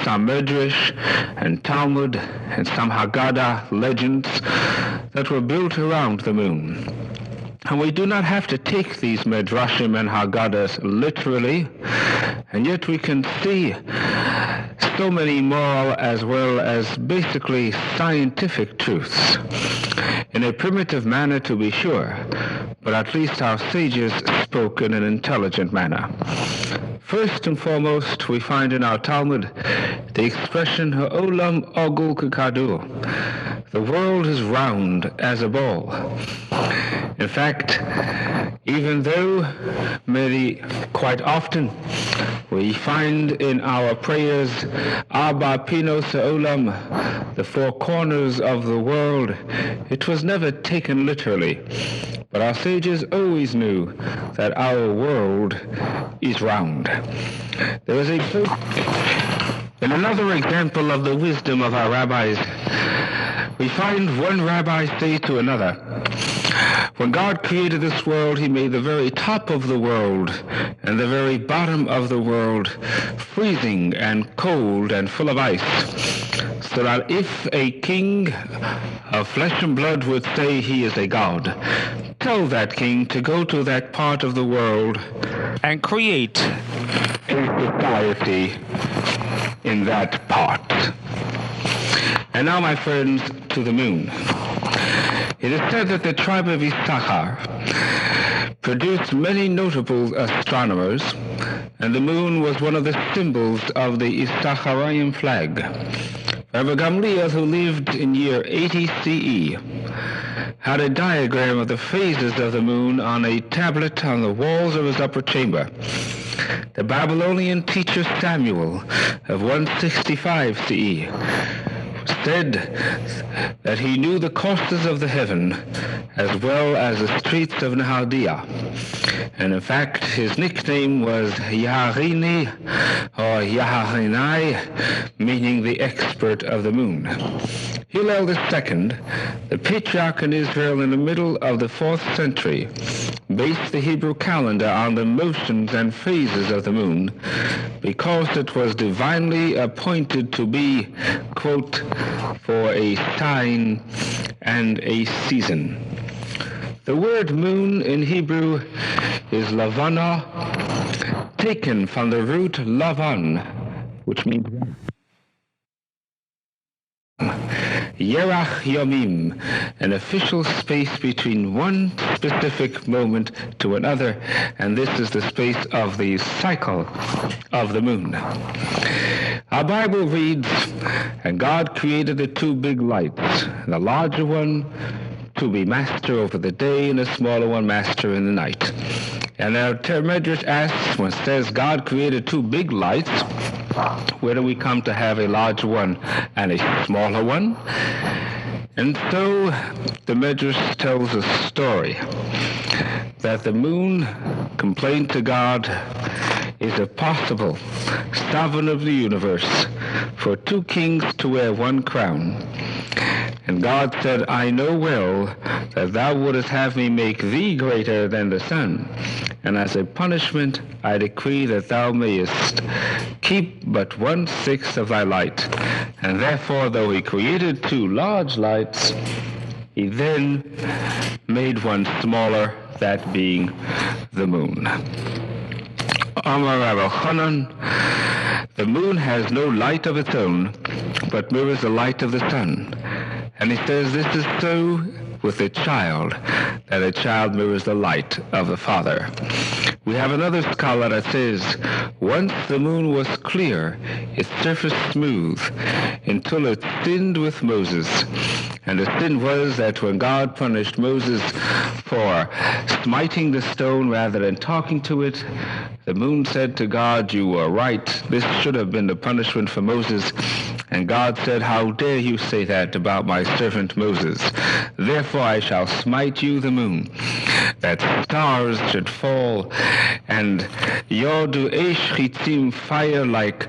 some Midrash and Talmud and some Haggadah legends that were built around the moon. And we do not have to take these Midrashim and Haggadahs literally, and yet we can see so many moral as well as basically scientific truths, in a primitive manner to be sure, but at least our sages spoke in an intelligent manner. First and foremost, we find in our Talmud the expression Ha'olam ogul kekadu. The world is round as a ball. In fact, even though quite often we find in our prayers Abba Pino Se'olam, the four corners of the world, it was never taken literally. But our sages always knew that our world is round. There is in another example of the wisdom of our rabbis, we find one rabbi say to another, when God created this world, he made the very top of the world and the very bottom of the world freezing and cold and full of ice, so that if a king of flesh and blood would say he is a god, tell that king to go to that part of the world and create a society in that part. And now, my friends, to the moon. It is said that the tribe of Issachar produced many notable astronomers, and the moon was one of the symbols of the Issacharian flag. Rabbi Gamliel, who lived in year 80 CE, had a diagram of the phases of the moon on a tablet on the walls of his upper chamber. The Babylonian teacher Samuel of 165 CE said that he knew the courses of the heaven as well as the streets of Nahaldea. And in fact, his nickname was Yaharini or Yaharinai, meaning the expert of the moon. Hillel II, the patriarch in Israel in the middle of the 4th century, based the Hebrew calendar on the motions and phases of the moon because it was divinely appointed to be, quote, for a sign and a season. The word moon in Hebrew is lavana, taken from the root lavan, which means Yerach Yomim, an official space between one specific moment to another, and this is the space of the cycle of the moon. Our Bible reads, and God created the two big lights, the larger one to be master over the day and the smaller one master in the night. And our Medrash asks, when it says God created two big lights, where do we come to have a larger one and a smaller one? And so the Medrash tells a story that the moon complained to God, is it possible, sovereign of the universe, for two kings to wear one crown? And God said, I know well that thou wouldest have me make thee greater than the sun. And as a punishment, I decree that thou mayest keep but 1/6 of thy light. And therefore, though he created two large lights, he then made one smaller, that being the moon. Amar Rabbi Chanan, the moon has no light of its own, but mirrors the light of the sun. And he says this is so with a child, that a child mirrors the light of the father. We have another scholar that says, once the moon was clear, its surface smooth, until it sinned with Moses. And the sin was that when God punished Moses for smiting the stone rather than talking to it, the moon said to God, you were right. This should have been the punishment for Moses. And God said, how dare you say that about my servant Moses? Therefore I shall smite you, the moon, that stars should fall, and Yodu Eish Chitzim, fire like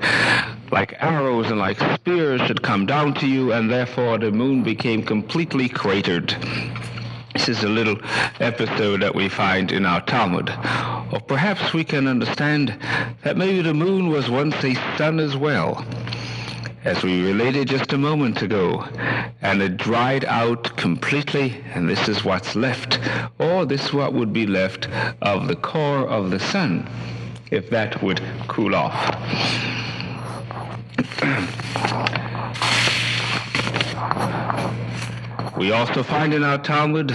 arrows and like spears should come down to you, and therefore the moon became completely cratered. This is a little episode that we find in our Talmud. Or perhaps we can understand that maybe the moon was once a sun as well. as we related just a moment ago, and it dried out completely, and this is what's left, or this is what would be left of the core of the sun, if that would cool off. We also find in our Talmud,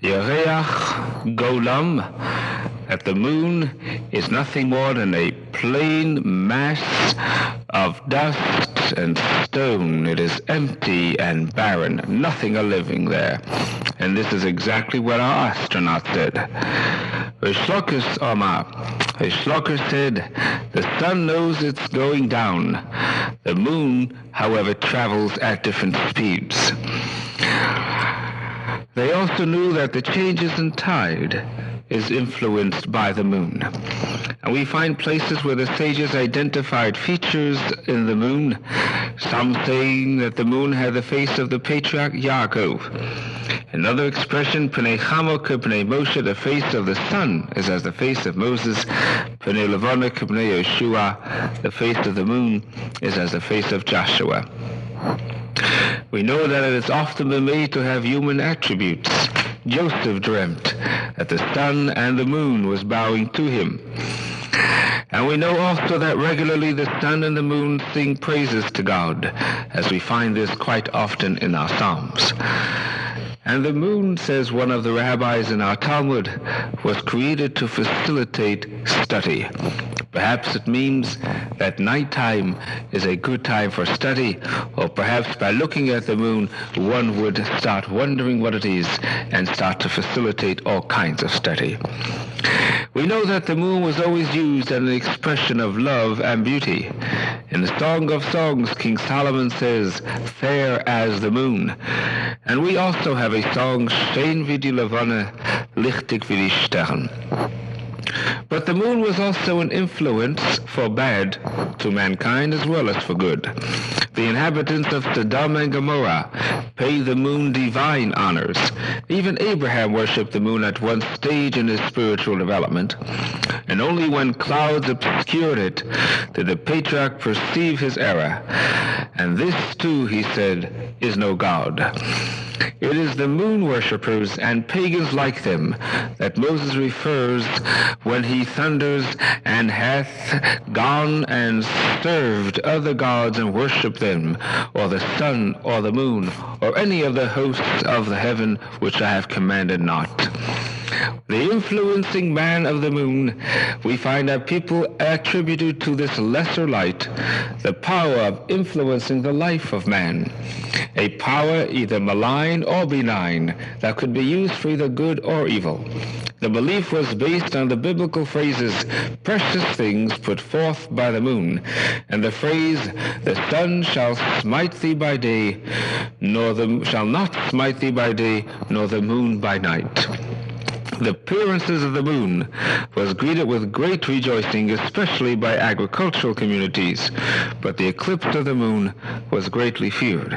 Yereach Golam, that the moon is nothing more than a plain mass of dust and stone. It is empty and barren, nothing a living there. And this is exactly what our astronaut said. Hershel said, the sun knows it's going down. The moon, however, travels at different speeds. They also knew that the changes in tide is influenced by the moon. And we find places where the sages identified features in the moon, some saying that the moon had the face of the patriarch Yaakov. Another expression, Pnei Chamo k'Pnei Moshe, the face of the sun is as the face of Moses. Pnei Levana k'Pnei Yeshua, the face of the moon is as the face of Joshua. We know that it has often been made to have human attributes. Joseph dreamt that the sun and the moon was bowing to him. And we know also that regularly the sun and the moon sing praises to God, as we find this quite often in our Psalms. And the moon, says one of the rabbis in our Talmud, was created to facilitate study. Perhaps it means that nighttime is a good time for study, or perhaps by looking at the moon, one would start wondering what it is and start to facilitate all kinds of study. We know that the moon was always used as an expression of love and beauty. In the Song of Songs, King Solomon says, fair as the moon. And we also have a song, Schön wie die Levane, lichtig wie die Sterne. But the moon was also an influence for bad to mankind as well as for good. The inhabitants of Sodom and Gomorrah paid the moon divine honors. Even Abraham worshipped the moon at one stage in his spiritual development, and only when clouds obscured it did the patriarch perceive his error. And this too, he said, is no God. It is the moon worshippers and pagans like them that Moses refers when he thunders and hath gone and served other gods and worshipped them, or the sun, or the moon, or any of the hosts of the heaven which I have commanded not. The influencing man of the moon, we find that people attributed to this lesser light the power of influencing the life of man, a power either malign or benign that could be used for either good or evil. The belief was based on the biblical phrases, precious things put forth by the moon, and the phrase, the sun shall smite thee by day, shall not smite thee by day, nor the moon by night. The appearances of the moon was greeted with great rejoicing, especially by agricultural communities, but the eclipse of the moon was greatly feared.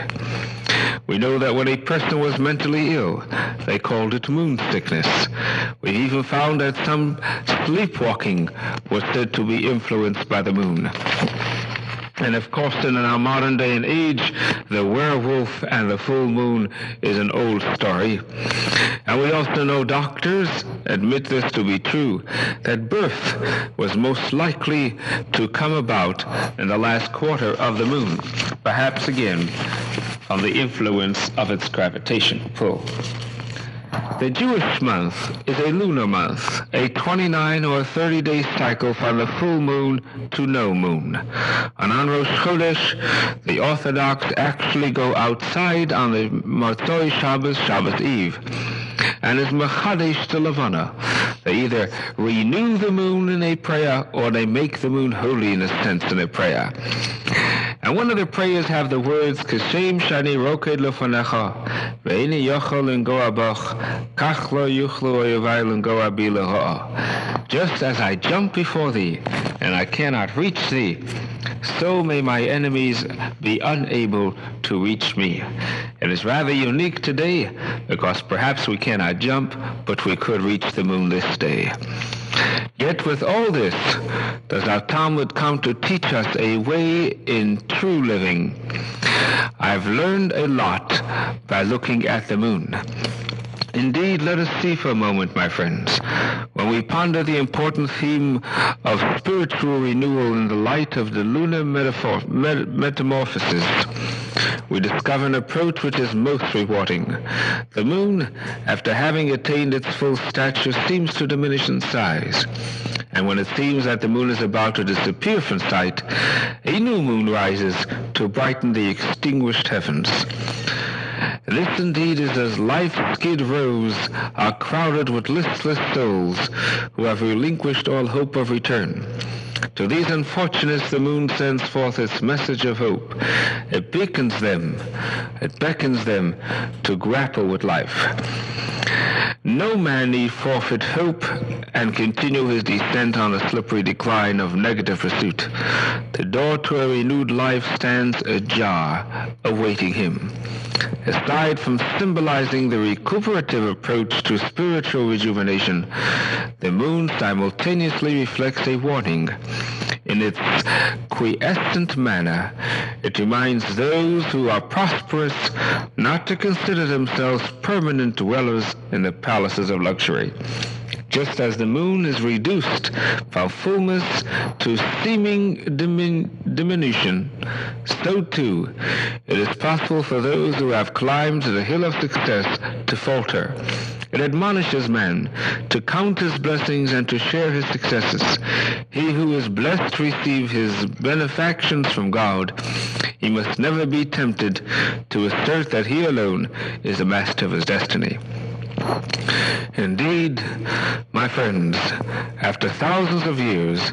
We know that when a person was mentally ill, they called it moon sickness. We even found that some sleepwalking was said to be influenced by the moon. And of course, in our modern day and age, the werewolf and the full moon is an old story. And we also know doctors admit this to be true, that birth was most likely to come about in the last quarter of the moon, perhaps again from the influence of its gravitation pull. The Jewish month is a lunar month, a 29 or 30-day cycle from the full moon to no moon. And on Rosh Chodesh, the Orthodox actually go outside on the Motzoi Shabbos, Shabbos Eve, and is Mechadesh to Levana. They either renew the moon in a prayer or they make the moon holy in a sense in a prayer. And one of the prayers have the words, Kashem shani roked lefanecha, ve'ini yochel l'ngoa bach, kach lo yuchlu oyevai l'ngoa bi lehoa. Just as I jump before thee, and I cannot reach thee, so may my enemies be unable to reach me. It is rather unique today, because perhaps we cannot jump, but we could reach the moon this day. Yet with all this, does our Talmud come to teach us a way in true living. I've learned a lot by looking at the moon. Indeed, let us see for a moment, my friends, when we ponder the important theme of spiritual renewal in the light of the lunar metamorphosis, we discover an approach which is most rewarding. The moon, after having attained its full stature, seems to diminish in size. And when it seems that the moon is about to disappear from sight, a new moon rises to brighten the extinguished heavens. This indeed is as life's skid rows are crowded with listless souls who have relinquished all hope of return. To these unfortunates the moon sends forth its message of hope. It beckons them to grapple with life. No man need forfeit hope and continue his descent on a slippery decline of negative pursuit. The door to a renewed life stands ajar, awaiting him. Aside from symbolizing the recuperative approach to spiritual rejuvenation, the moon simultaneously reflects a warning. In its quiescent manner, it reminds those who are prosperous not to consider themselves permanent dwellers in the palaces of luxury. Just as the moon is reduced from fullness to seeming diminution, so too it is possible for those who have climbed the hill of success to falter. It admonishes man to count his blessings and to share his successes. He who is blessed to receive his benefactions from God, he must never be tempted to assert that he alone is the master of his destiny. Indeed, my friends, after thousands of years,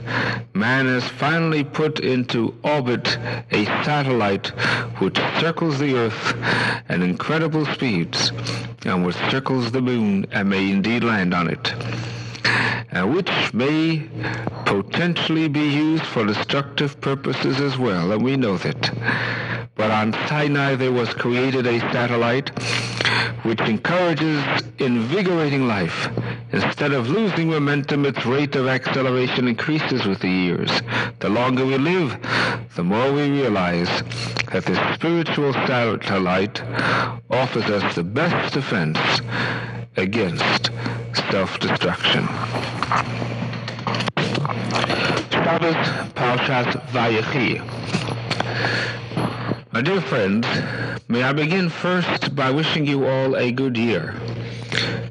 man has finally put into orbit a satellite which circles the Earth at incredible speeds, and which circles the moon and may indeed land on it, and which may potentially be used for destructive purposes as well, and we know that. But on Sinai there was created a satellite which encourages invigorating life. Instead of losing momentum, its rate of acceleration increases with the years. The longer we live, the more we realize that the spiritual satellite offers us the best defense against self-destruction. Shabbos Parashat Vayechi. My dear friends, may I begin first by wishing you all a good year.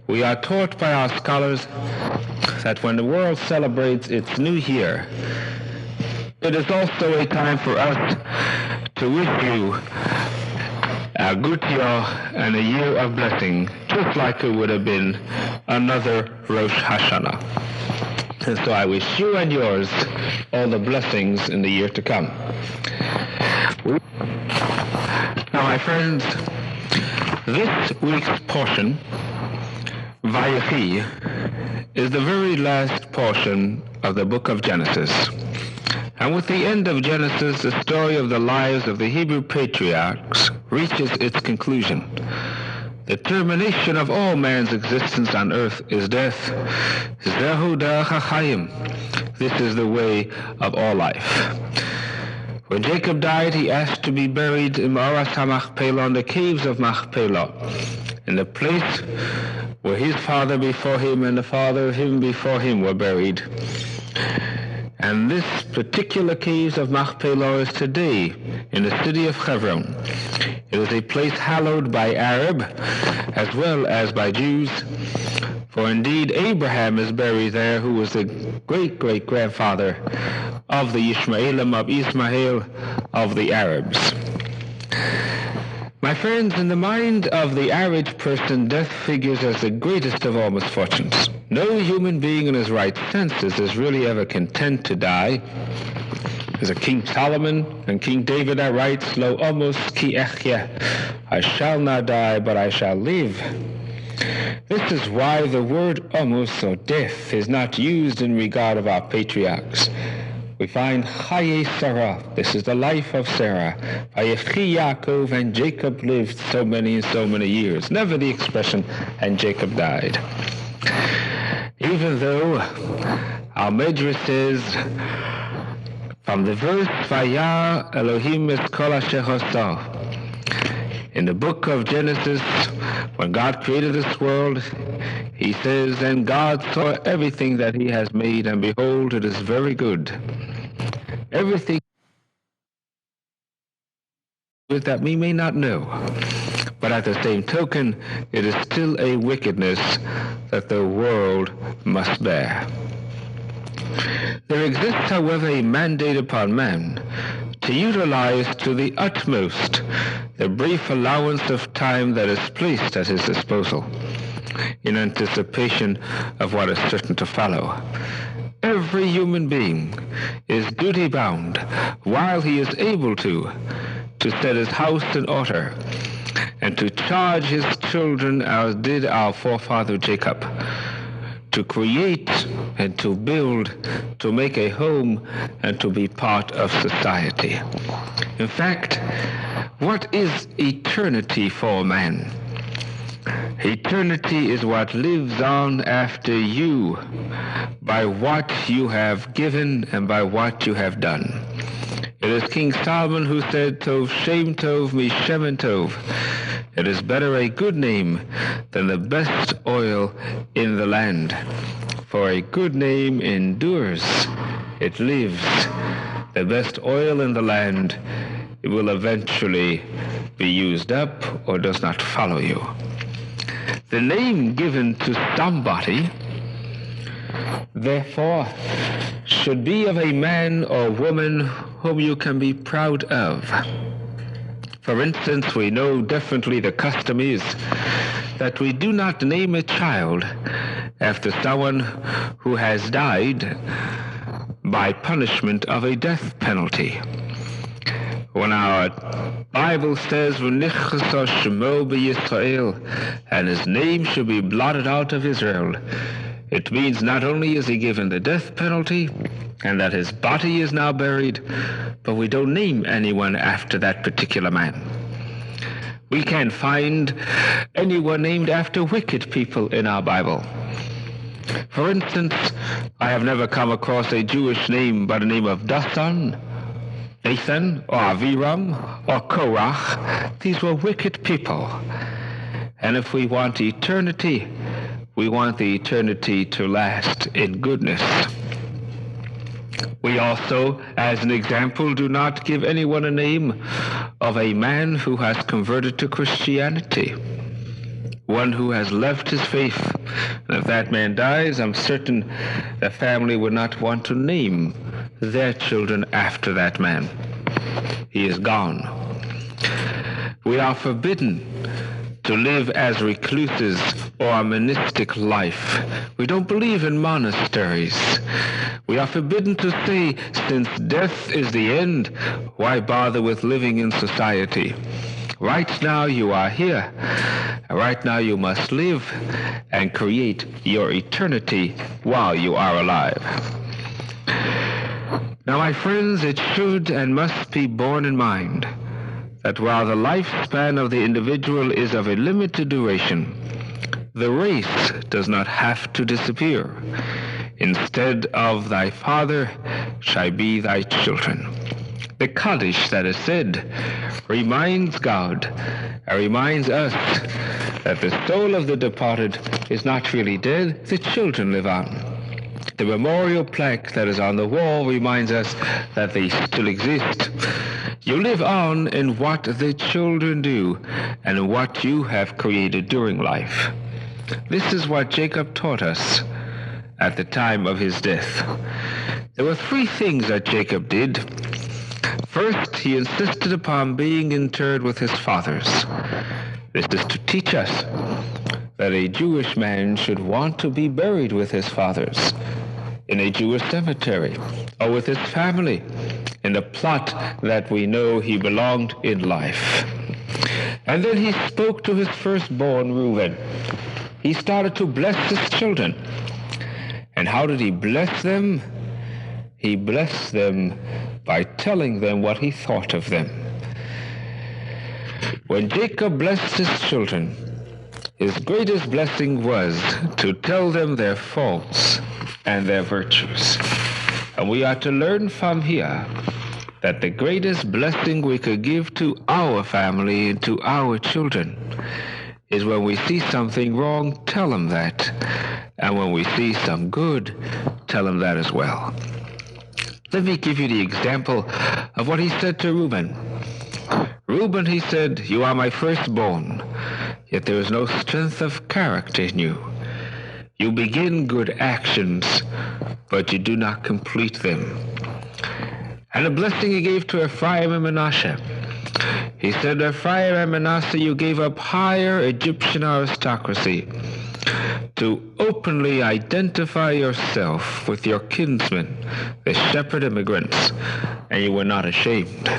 We are taught by our scholars that when the world celebrates its new year, it is also a time for us to wish you a good year and a year of blessing, just like it would have been another Rosh Hashanah. And so I wish you and yours all the blessings in the year to come. Now, my friends, this week's portion, Vayechi, is the very last portion of the book of Genesis. And with the end of Genesis, the story of the lives of the Hebrew patriarchs reaches its conclusion. The termination of all man's existence on earth is death. Zehu derech hachayim. This is the way of all life. When Jacob died, he asked to be buried in Ma'aras HaMachpelah, in the caves of Machpelah, in the place where his father before him and the father of him before him were buried. And this particular caves of Machpelah is today in the city of Hebron. It is a place hallowed by Arab as well as by Jews. For indeed Abraham is buried there, who was the great-great-grandfather of the Ishmaelim, of Ismail, of the Arabs. My friends, in the mind of the average person, death figures as the greatest of all misfortunes. No human being in his right senses is really ever content to die. As a King Solomon and King David writes, Lo omus ki echya, I shall not die, but I shall live. This is why the word omus, or death, is not used in regard of our patriarchs. We find Chaye Sarah, this is the life of Sarah. Vayechi Yaakov, and Jacob lived so many and so many years. Never the expression, and Jacob died. Even though Our Medrash says, from the verse, Vayar Elohim es kol asher asa. In the book of Genesis, when God created this world, he says, and God saw everything that he has made, and behold, it is very good. Everything that we may not know. But at the same token, it is still a wickedness that the world must bear. There exists, however, a mandate upon man to utilize to the utmost the brief allowance of time that is placed at his disposal in anticipation of what is certain to follow. Every human being is duty-bound, while he is able to set his house in order and to charge his children as did our forefather Jacob, to create and to build, to make a home, and to be part of society. In fact, what is eternity for man? Eternity is what lives on after you, by what you have given and by what you have done. It is King Solomon who said, Tov Shem Tov Mishem Tov. It is better a good name than the best oil in the land. For a good name endures. It lives. The best oil in the land, it will eventually be used up or does not follow you. The name given to somebody, therefore, should be of a man or woman whom you can be proud of. For instance, we know definitely the custom is that we do not name a child after someone who has died by punishment of a death penalty. When our Bible says, "V'nichasa shemo b'Yisrael," and his name should be blotted out of Israel, it means not only is he given the death penalty and that his body is now buried, but we don't name anyone after that particular man. We can't find anyone named after wicked people in our Bible. For instance, I have never come across a Jewish name by the name of Dathan, Nathan, or Aviram, or Korach. These were wicked people. And if we want eternity, we want the eternity to last in goodness. We also, as an example, do not give anyone a name of a man who has converted to Christianity, one who has left his faith. And if that man dies, I'm certain the family would not want to name their children after that man. He is gone. We are forbidden to live as recluses or a monastic life. We don't believe in monasteries. We are forbidden to say, since death is the end, why bother with living in society? Right now you are here. Right now you must live and create your eternity while you are alive. Now, my friends, it should and must be borne in mind that while the lifespan of the individual is of a limited duration, the race does not have to disappear. Instead of thy father shall be thy children. The Kaddish that is said reminds God and reminds us that the soul of the departed is not really dead, the children live on. The memorial plaque that is on the wall reminds us that they still exist. You live on in what the children do and in what you have created during life. This is what Jacob taught us at the time of his death. There were three things that Jacob did. First, he insisted upon being interred with his fathers. This is to teach us that a Jewish man should want to be buried with his fathers in a Jewish cemetery or with his family in the plot that we know he belonged in life. And then he spoke to his firstborn, Reuben. He started to bless his children. And how did he bless them? He blessed them by telling them what he thought of them. When Jacob blessed his children, his greatest blessing was to tell them their faults and their virtues. And we are to learn from here that the greatest blessing we could give to our family and to our children is when we see something wrong, tell them that. And when we see some good, tell them that as well. Let me give you the example of what he said to Reuben. Reuben, he said, you are my firstborn, yet there is no strength of character in you. You begin good actions, but you do not complete them. And the blessing he gave to Ephraim and Manasseh. He said, Ephraim and Manasseh, you gave up higher Egyptian aristocracy to openly identify yourself with your kinsmen, the shepherd immigrants, and you were not ashamed.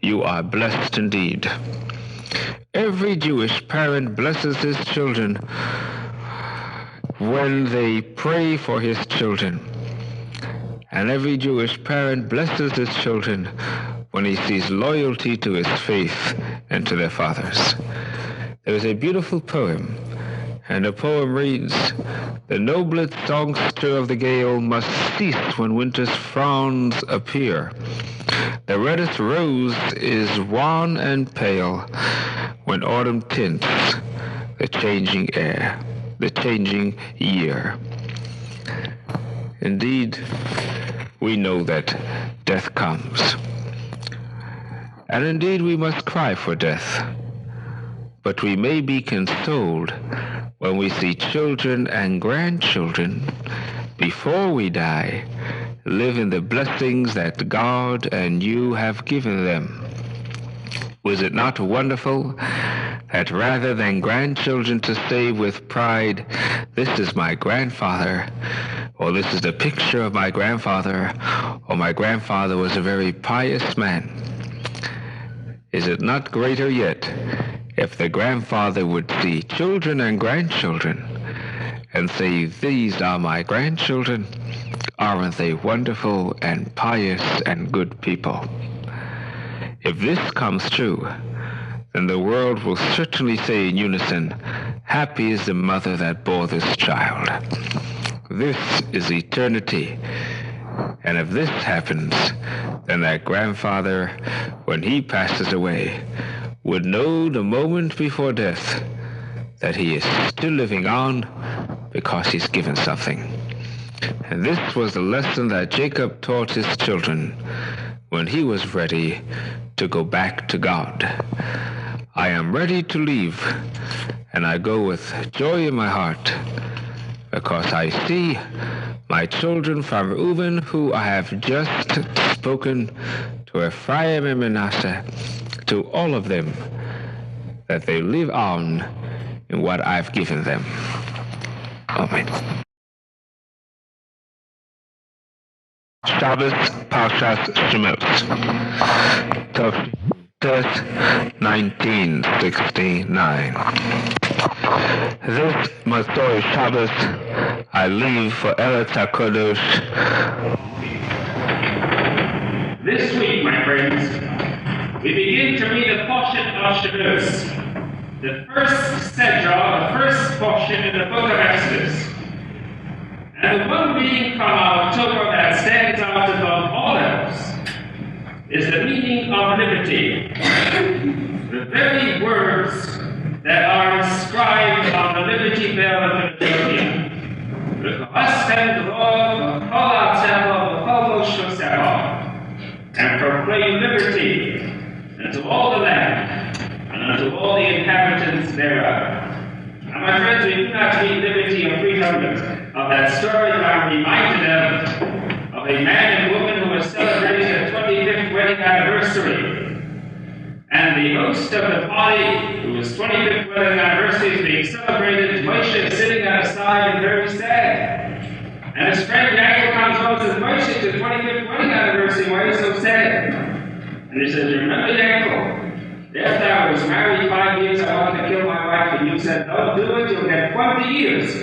You are blessed indeed. Every Jewish parent blesses his children when they pray for his children. And every Jewish parent blesses his children when he sees loyalty to his faith and to their fathers. There is a beautiful poem, and the poem reads, the noblest songster of the gale must cease when winter's frowns appear. The reddest rose is wan and pale when autumn tints the changing air, the changing year. Indeed, we know that death comes. And indeed we must cry for death. But we may be consoled when we see children and grandchildren, before we die, live in the blessings that God and you have given them. Was it not wonderful that rather than grandchildren to say with pride, this is my grandfather, or this is the picture of my grandfather, or my grandfather was a very pious man, is it not greater yet if the grandfather would see children and grandchildren and say, these are my grandchildren? Aren't they wonderful and pious and good people? If this comes true, then the world will certainly say in unison, happy is the mother that bore this child. This is eternity. And if this happens, then that grandfather, when he passes away, would know the moment before death that he is still living on because he's given something. And this was the lesson that Jacob taught his children when he was ready to go back to God. I am ready to leave, and I go with joy in my heart because I see my children from Reuben, who I have just spoken to Ephraim and Manasseh, to all of them, that they live on in what I've given them. Amen. Shabbos Parshas Shemot, Tov 1969. This Matzoi Shabbos I leave for Eretz HaKodesh. This week, my friends, we begin to read a portion of Shavuos, the first Sedra, the first portion in the book of Exodus. And the one reading from our Torah that stands out above all else is the meaning of liberty. The very words that are inscribed on the Liberty Bell of Philadelphia. And proclaim liberty unto all the land, and unto all the inhabitants thereof. Now, my friends, we do not read liberty or freedom of that story, but I'm reminded of a man and woman who was celebrating their 25th wedding anniversary. And the host of the party, whose 25th wedding anniversary is being celebrated, Moshe is sitting on his side and very sad. And his friend Yaakov comes over and says, Moshe, it's your 25th wedding anniversary, why are you so sad? And he says, remember Yaakov, after I was married 5 years, I wanted to kill my wife, and you said, don't do it, you'll get 20 years. So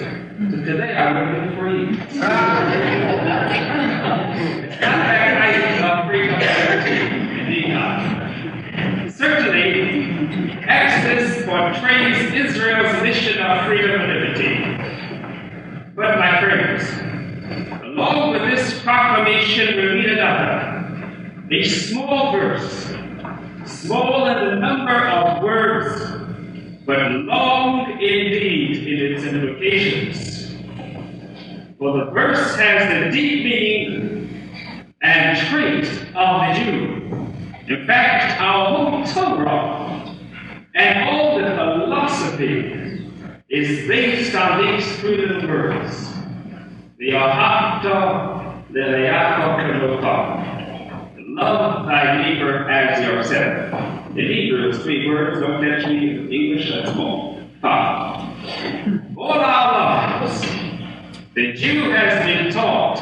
today I'm looking for you. It's not that kind of freedom of liberty, indeed not. Certainly, Exodus portrays Israel's mission of freedom and liberty. But my friends, A small verse, small in the number of words, but long indeed in its implications. For the verse has the deep meaning and trait of the Jew. In fact, our whole Torah and all the philosophy is based on these three little words. V'ahavta l'reacha k'mocha. Love thy neighbor as yourself. In Hebrew, it's three words. Don't catch me in English, that's more. All our lives, the Jew has been taught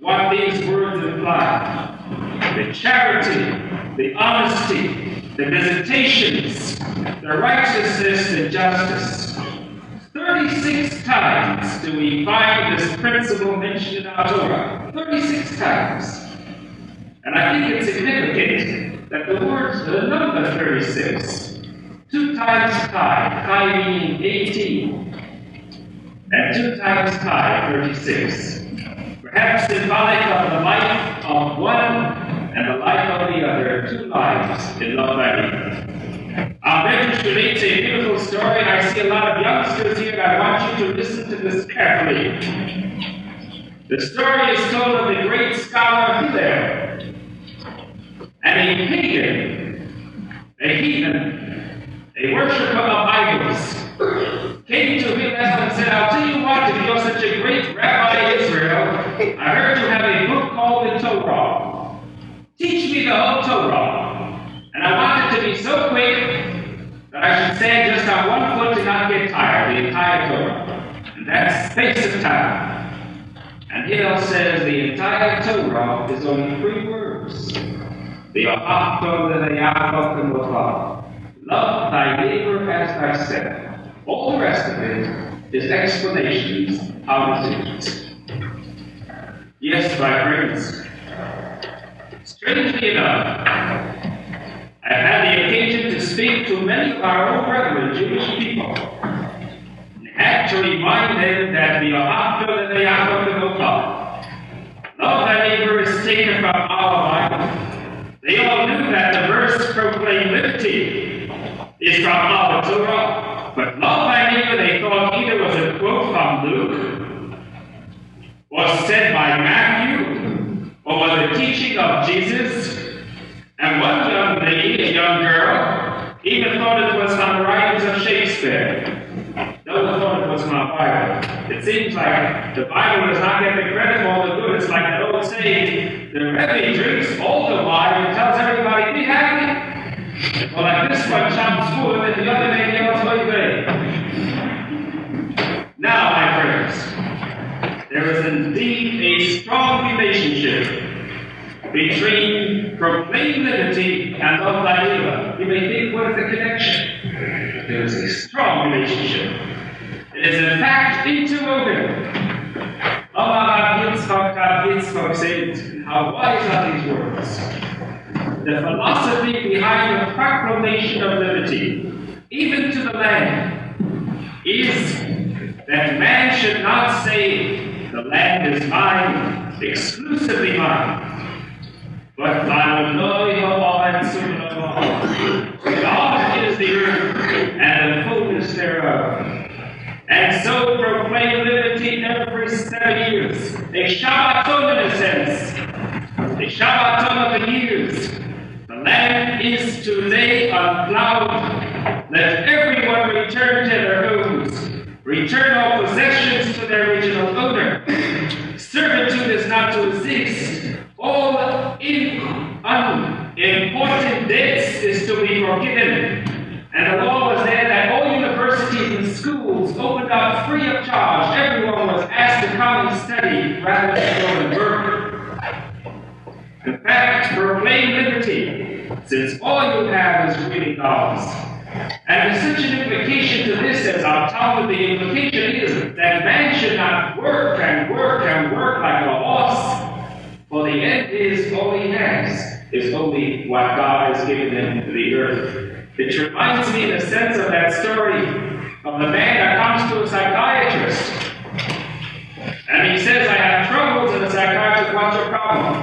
what these words imply. The charity, the honesty, the visitations, the righteousness, the justice. 36 times do we find this principle mentioned in our Torah. 36 times. And I think it's significant that the number 36, 2 times pi meaning 18, and 2 times pi, 36. Perhaps symbolic of the life of one and the life of the other, 2 lives in love and I'm going to relate a beautiful story, and I see a lot of youngsters here, and I want you to listen to this carefully. The story is told of the great scholar Hershel, and a pagan, a heathen, a worshiper of idols, came to Hershel and said, I'll tell you what, if you're such a great rabbi of Israel, I heard you have a book called the Torah. Teach me the whole Torah. And I want it to be so quick that I should stand just on one foot and not get tired, the entire Torah. And that's space of time. And Hershel says the entire Torah is only 3 words. Love thy neighbor as thyself. All the rest of it is explanations how to do it. Yes, my friends. Strangely enough, I've had the occasion to speak to many of our own brethren, Jewish people, and had to remind them that the love thy neighbor is taken from our Bible. They all knew that the verse proclaimed liberty is from our Torah, but love thy neighbor they thought either was a quote from Luke, was said by Matthew, or was a teaching of Jesus. And one young lady, a young girl, even thought it was from the writings of Shakespeare. Those thought it was from our Bible. It seems like the Bible does not get the credit for all the good. It's like that old saying, the Rabbi drinks all the wine and tells everybody, be happy. Well, like this one chops full and the other man yells, oy. Now, my friends, there is indeed a strong relationship between proclaimed liberty and love thy neighbor. You may think, what is the connection? There is a strong relationship. It is in fact interwoven. How wise are these words? The philosophy behind the proclamation of liberty, even to the land, is that man should not say, the land is mine, exclusively mine. But God is the earth and the fullness thereof. And so proclaim liberty every 7 years. A Shabbaton in a sense. A Shabbaton of the years. The land is to lay unplowed. Let everyone return to their homes. Return all possessions to their original owner. Servitude is not to exist. All unimportant debts is to be forgiven. And the law was there that all universities and schools opened up free of charge. Everyone was asked to come and study rather than go and work. In fact, proclaim liberty, since all you have is really God's. And there's such an implication to this as our Talmud. The implication is that man should not work and work and work like a horse. For the end is all he has, is only what God has given him to the earth. It reminds me in a sense of that story of the man that comes to a psychiatrist. And he says, I have troubles, and the psychiatrist, what's your problem?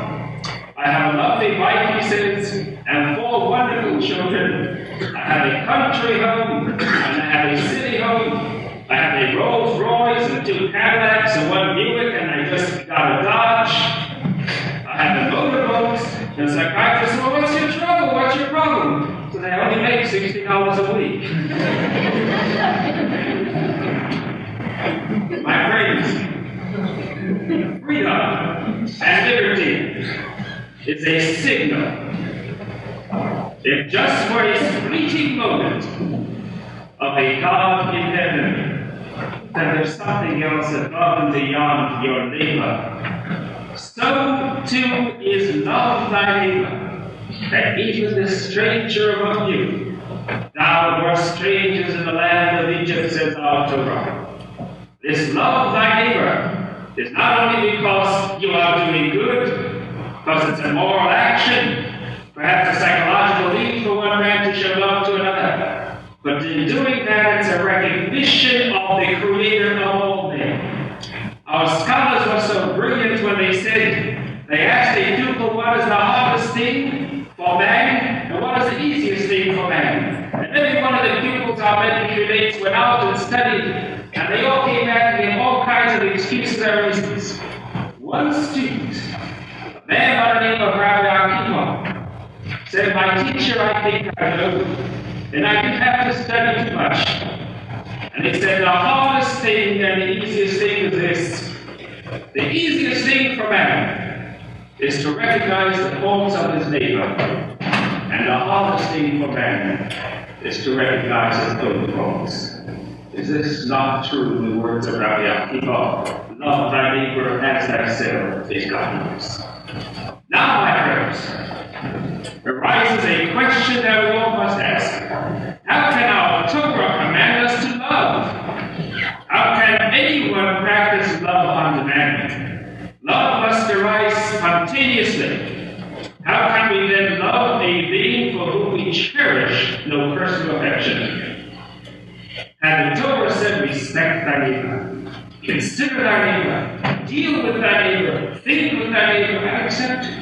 I have a lovely wife, he says, and 4 wonderful children. I have a country home, and I have a city home. I have a Rolls Royce and 2 Cadillacs and 1 Buick, and I just got a Dodge. I have a motorboat. And the psychiatrist said, well, what's your trouble? What's your problem? So they only make $60 a week. My friends, freedom and liberty is a signal, if just for a fleeting moment, of a God in heaven, that there's something else above and beyond your neighbor. So too is love thy neighbor, that even the stranger among you, thou were strangers in the land of Egypt, says our Torah. This love thy neighbor is not only because you are doing good, because it's a moral action, perhaps a psychological need for one man to show love to another, but in doing that, it's a recognition of the Creator of all men. Our scholars were so brilliant when they asked a pupil, what is the hardest thing for man, and what is the easiest thing for man? And every one of the pupils, our elementary mates, went out and studied, and they all came back and gave all kinds of excuses and reasons. One student, a man by the name of Rabbi, said, my teacher, I think I know, and I didn't have to study too much. And he said, the hardest thing and the easiest thing is this. The easiest thing for man is to recognize the faults of his neighbor. And the hardest thing for man is to recognize his own faults. Is this not true in the words of Rabbi Akiva? Love thy neighbor as thyself is godliness. Now, my friends, arises a question that we all must ask. How can our Torah command us to love? How can anyone practice love on demand? Love must arise spontaneously. How can we then love a being for whom we cherish no personal affection? And the Torah said, respect thy neighbor, consider thy neighbor, deal with thy neighbor, think with thy neighbor, and accept it.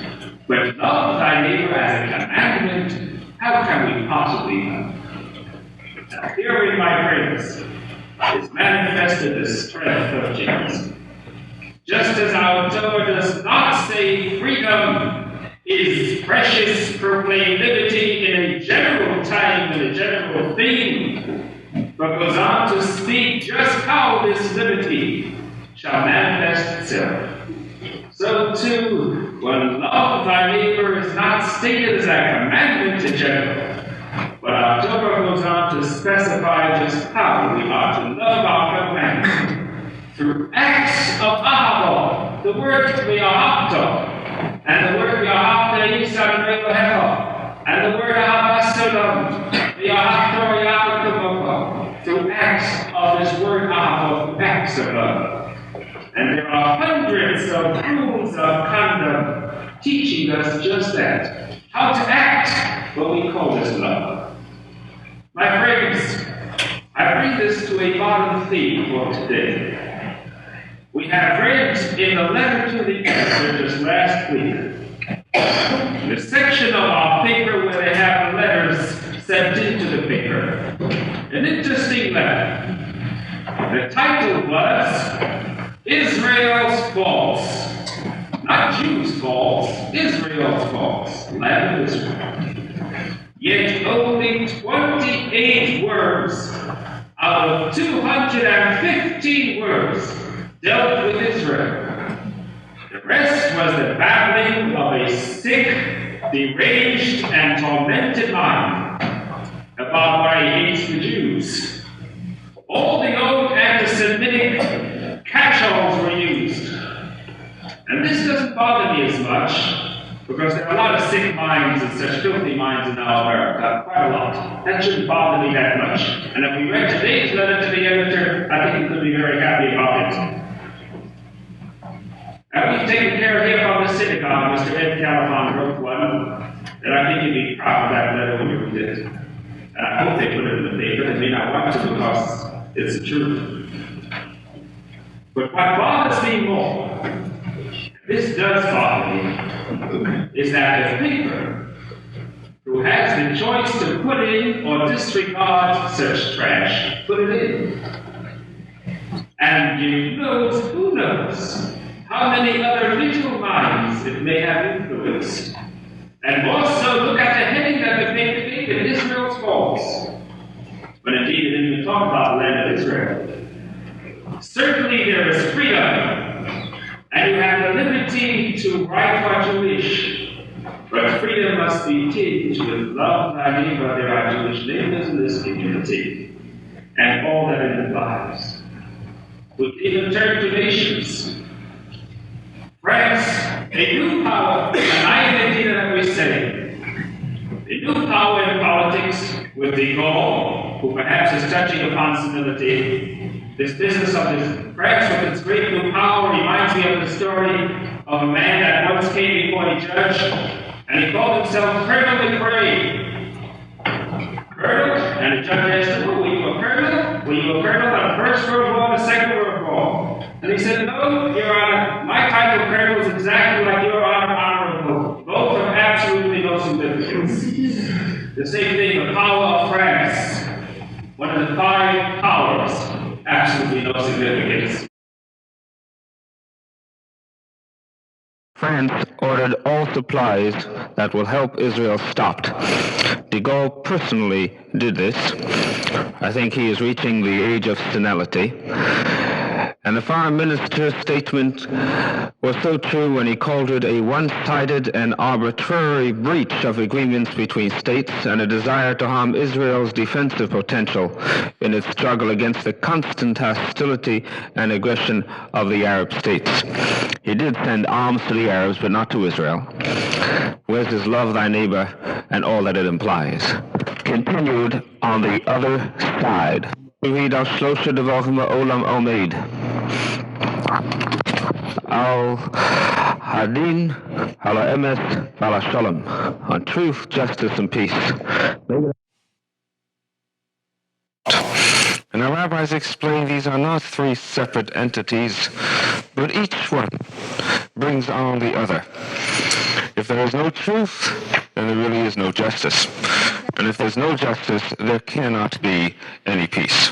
But love thy neighbor as a commandment, how can we possibly love? Now, herein, my friends, is manifested the strength of Jesus. Just as our Torah does not say freedom is precious, proclaim liberty in a general time and a general theme, but goes on to speak just how this liberty shall manifest itself. So too, when love of thy neighbor is not stated as a commandment in general, but our Torah goes on to specify just how we are to love our fellow man through acts of ahava, the word v'ahavta, and the word v'ahavta yisad v'elohecha, and the word ahavasalam, v'ahavta v'ahavta, through acts of this word ahava, acts of love. And there are hundreds of rules of conduct teaching us just that, how to act what we call this love. My friends, I bring this to a modern theme for today. We have read in the letter to the Ephesians last week, the section of our paper where they have the letters sent into the paper. An interesting letter. The title was Israel's Faults. Not Jews' faults, Israel's faults, land of Israel. Yet only 28 words out of 215 words dealt with Israel. The rest was the babbling of a sick, deranged, and tormented mind about why he hates the Jews. All the old anti-Semitic catch-alls were used. And this doesn't bother me as much, because there are a lot of sick minds and such filthy minds in our America, quite a lot. That shouldn't bother me that much. And if we read today's letter to the editor, I think he could be very happy about it. And we've taken care of him from the synagogue. Mr. Ed Califon wrote one, and I think he'd be proud of that letter when we read it. And I hope they put it in the paper. They may not want to because it's the truth. But what bothers me more, this does bother me, is that the paper, who has the choice to put in or disregard such trash, put it in. And who knows how many other little minds it may have influenced. And also look at the heading that the paper gave it, Israel's faults. But indeed it didn't even talk about the land of Israel. Certainly there is freedom, and you have the liberty to write what you wish. But freedom must be tinged with love thy neighbor. There are Jewish neighbors in this community, and all that it implies. We can even turn to nations. France, a new power, and I indeed that we say, a new power in politics with de Gaulle, who perhaps is touching upon senility. This business of this France with its great new power reminds me of the story of a man that once came before a judge, and he called himself Colonel McRae. Colonel? And the judge asked him, were you a colonel? Were you a colonel of the First World War, the Second World War? And he said, no, Your Honor, my type of colonel is exactly like Your Honor, honorable. Both have absolutely no significance. The same thing, the power of France, one of the five powers, absolutely no significance. France ordered all supplies that will help Israel stopped. De Gaulle personally did this. I think he is reaching the age of senility. And the foreign minister's statement was so true when he called it a one-sided and arbitrary breach of agreements between states and a desire to harm Israel's defensive potential in its struggle against the constant hostility and aggression of the Arab states. He did send arms to the Arabs, but not to Israel. Where's his love thy neighbor and all that it implies? Continued on the other side. We read al Shlosha Devachim Olam Omeid. Al Hadin, Al Emes, Al Shalom, on truth, justice, and peace. And the rabbis explain these are not three separate entities, but each one brings on the other. If there is no truth, then there really is no justice. And if there's no justice, there cannot be any peace.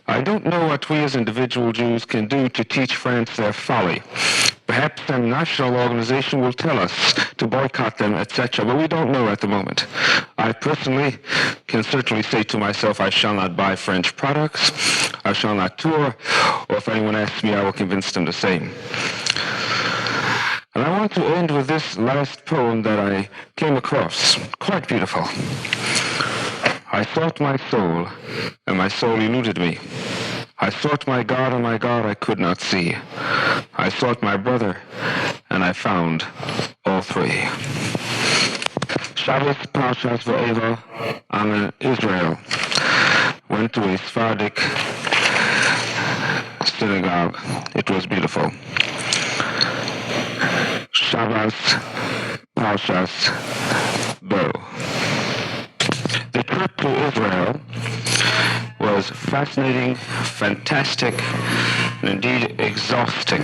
I don't know what we as individual Jews can do to teach France their folly. Perhaps some national organization will tell us to boycott them, etc., but we don't know at the moment. I personally can certainly say to myself, I shall not buy French products, I shall not tour, or if anyone asks me, I will convince them the same. And I want to end with this last poem that I came across. Quite beautiful. I sought my soul, and my soul eluded me. I sought my God, and my God I could not see. I sought my brother, and I found all three. Shabbos Parshas Va'eva, Amen, Israel went to a Sephardic synagogue. It was beautiful. Shabbos Parshas Bo. The trip to Israel was fascinating, fantastic, and indeed exhausting.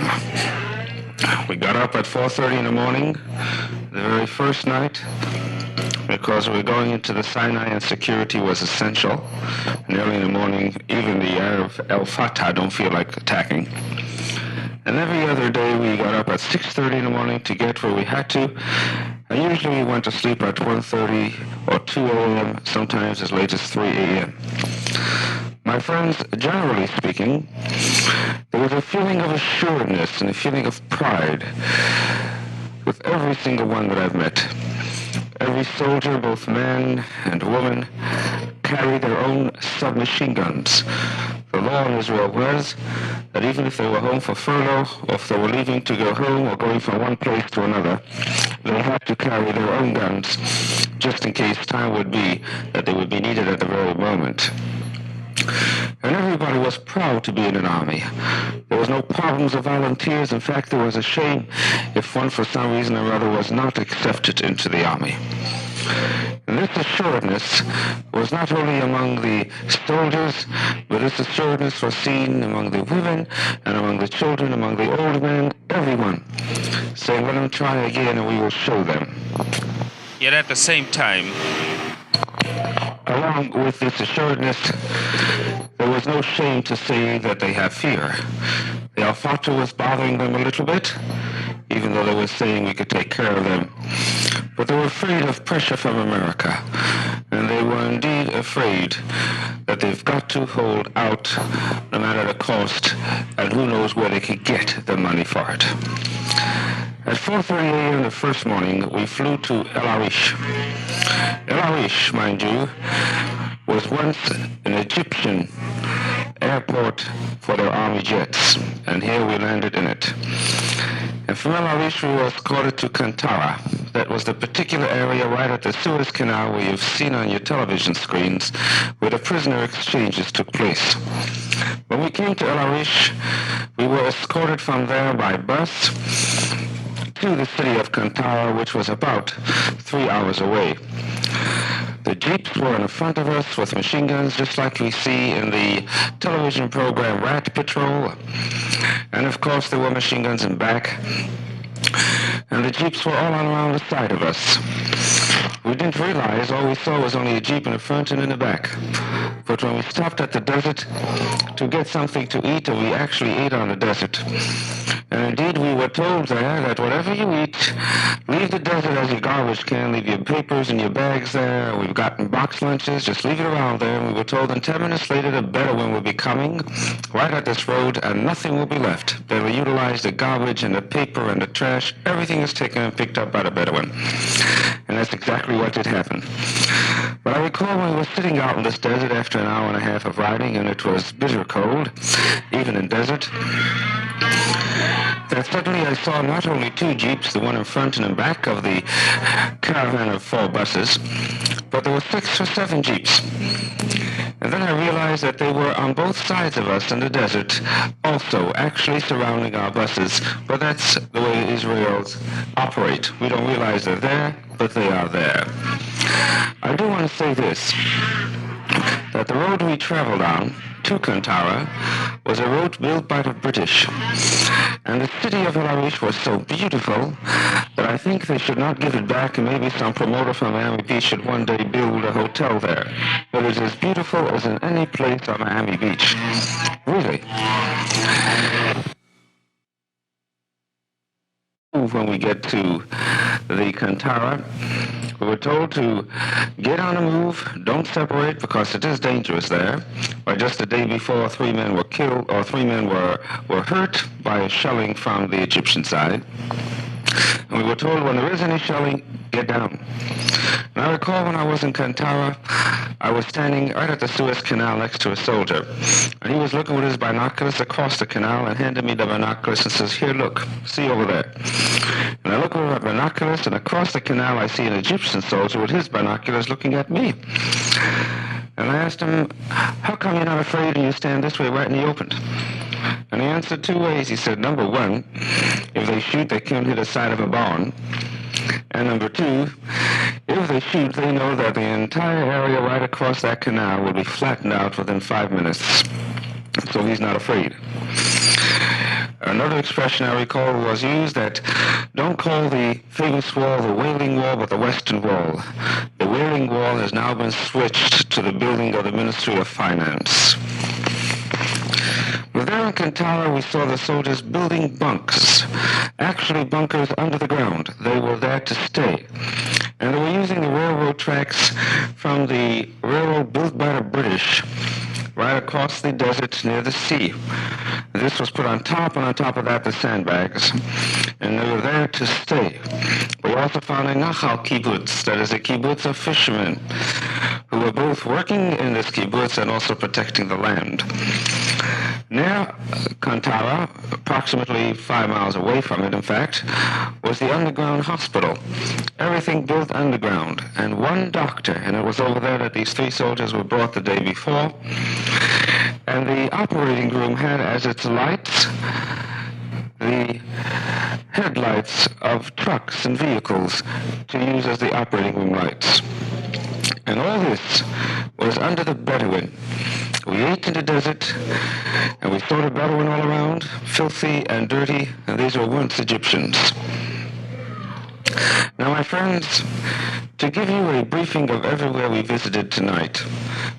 We got up at 4:30 in the morning, the very first night, because we were going into the Sinai and security was essential. And early in the morning, even the Arab El Fatah don't feel like attacking. And every other day we got up at 6:30 in the morning to get where we had to. And usually we went to sleep at 1:30 or 2 a.m., sometimes as late as 3 a.m. My friends, generally speaking, there was a feeling of assuredness and a feeling of pride with every single one that I've met. Every soldier, both man and woman, carried their own submachine guns. The law in Israel was that even if they were home for furlough, or if they were leaving to go home or going from one place to another, they had to carry their own guns, just in case time would be that they would be needed at the very moment. And everybody was proud to be in an army. There was no problems of volunteers. In fact, there was a shame if one, for some reason or other, was not accepted into the army. And this assuredness was not only among the soldiers, but this assuredness was seen among the women and among the children, among the old men, everyone. saying, let them try again and we will show them. Yet at the same time, along with this assuredness, there was no shame to say that they have fear. The Alfata was bothering them a little bit, even though they were saying we could take care of them. But they were afraid of pressure from America, and they were indeed afraid that they've got to hold out no matter the cost, and who knows where they could get the money for it. At 4:30 a.m. the first morning, we flew to El Arish. El Arish, mind you, was once an Egyptian airport for their army jets, and here we landed in it. And from El Arish we were escorted to Kantara. That was the particular area right at the Suez Canal where you've seen on your television screens where the prisoner exchanges took place. When we came to El Arish, we were escorted from there by bus to the city of Kantara, which was about 3 hours away. The jeeps were in front of us with machine guns, just like we see in the television program Rat Patrol. And of course there were machine guns in back. And the jeeps were all around the side of us. We didn't realize all we saw was only a jeep in the front and in the back. But when we stopped at the desert to get something to eat, and we actually ate on the desert. And indeed we were told there that whatever you eat, leave the desert as your garbage can, leave your papers and your bags there. We've gotten box lunches, just leave it around there. And we were told in 10 minutes later the Bedouin will be coming right at this road and nothing will be left. They will utilize the garbage and the paper and the trash. Everything is taken and picked up by the Bedouin. And that's exactly what did happen. But I recall when we were sitting out in this desert after an hour and a half of riding, and it was bitter cold, even in desert, that suddenly I saw not only two jeeps, the one in front and in back of the caravan of 4 buses, but there were 6 or 7 jeeps. And then I realized that they were on both sides of us in the desert, also actually surrounding our buses. But that's the way Israelis operate. We don't realize they're there, but they are there. I do want to say this, that the road we traveled on to Kantara was a road built by the British. And the city of El Arish was so beautiful that I think they should not give it back, and maybe some promoter from Miami Beach should one day build a hotel there. But it's as beautiful as in any place on Miami Beach. Really. When we get to the Kantara, we were told to get on the move, don't separate because it is dangerous there. Or just the day before, 3 men were killed, or 3 men were hurt by a shelling from the Egyptian side. And we were told when there is any shelling, get down. And I recall when I was in Kantara, I was standing right at the Suez Canal next to a soldier. And he was looking with his binoculars across the canal and handed me the binoculars and says, here, look, see over there. And I look over at binoculars, and across the canal I see an Egyptian soldier with his binoculars looking at me. And I asked him, how come you're not afraid and you stand this way right in the open? And he answered 2 ways. He said, number 1, if they shoot, they can't hit the side of a barn. And number 2, if they shoot, they know that the entire area right across that canal will be flattened out within 5 minutes. So he's not afraid. Another expression I recall was used that don't call the famous wall the Wailing Wall, but the Western Wall. The Wailing Wall has now been switched to the building of the Ministry of Finance. Well, there in Kantara, we saw the soldiers building bunkers, actually bunkers under the ground. They were there to stay. And they were using the railroad tracks from the railroad built by the British right across the desert near the sea. This was put on top, and on top of that, the sandbags. And they were there to stay. We also found a Nachal kibbutz, that is a kibbutz of fishermen, who were both working in this kibbutz and also protecting the land. Near Kantara, approximately 5 miles away from it, in fact, was the underground hospital. Everything built underground, and 1 doctor, and it was over there that these 3 soldiers were brought the day before. And the operating room had as its lights the headlights of trucks and vehicles to use as the operating room lights. And all this was under the Bedouin. We ate in the desert, and we saw the Bedouin all around, filthy and dirty, and these were once Egyptians. Now, my friends, to give you a briefing of everywhere we visited tonight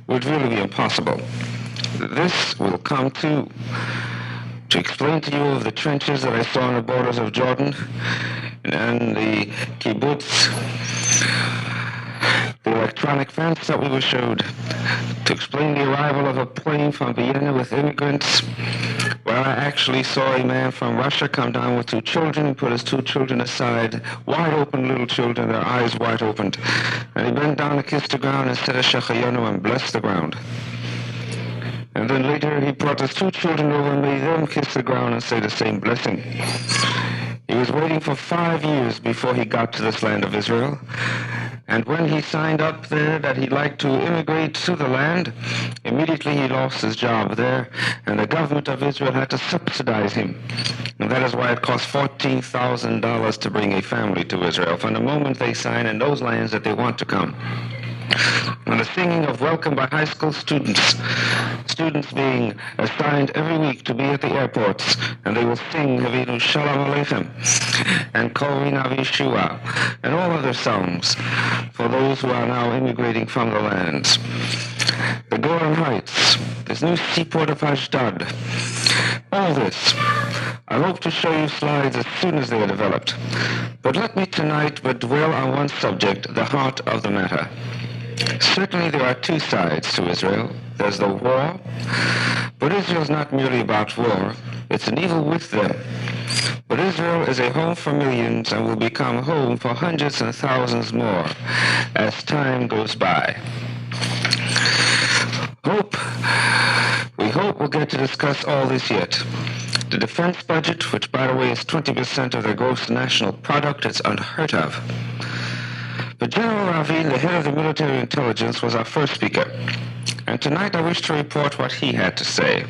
would really be impossible. This will come to explain to you of the trenches that I saw on the borders of Jordan and the kibbutz, the electronic fence that we were showed, to explain the arrival of a plane from Vienna with immigrants, where I actually saw a man from Russia come down with 2 children and put his 2 children aside, wide open little children, their eyes wide opened, and he bent down to kiss the ground and said a shechayanu and blessed the ground. And then later he brought his 2 children over and made them kiss the ground and say the same blessing. He was waiting for 5 years before he got to this land of Israel. And when he signed up there that he'd like to immigrate to the land, immediately he lost his job there, and the government of Israel had to subsidize him. And that is why it cost $14,000 to bring a family to Israel from the moment they sign in those lands that they want to come. And the singing of welcome by high school students being assigned every week to be at the airports, and they will sing Havinu Shalom Aleichem and Kol Vina V'Yeshua and all other songs for those who are now immigrating from the lands. The Golan Heights, this new seaport of Ashdod, all this. I hope to show you slides as soon as they are developed. But let me tonight but dwell on one subject, the heart of the matter. Certainly there are 2 sides to Israel. There's the war, but Israel's not merely about war. It's an evil with them. But Israel is a home for millions and will become home for hundreds and thousands more as time goes by. We hope we'll get to discuss all this yet. The defense budget, which by the way is 20% of their gross national product, is unheard of. But General Rabbi, the head of the military intelligence, was our first speaker. And tonight I wish to report what he had to say.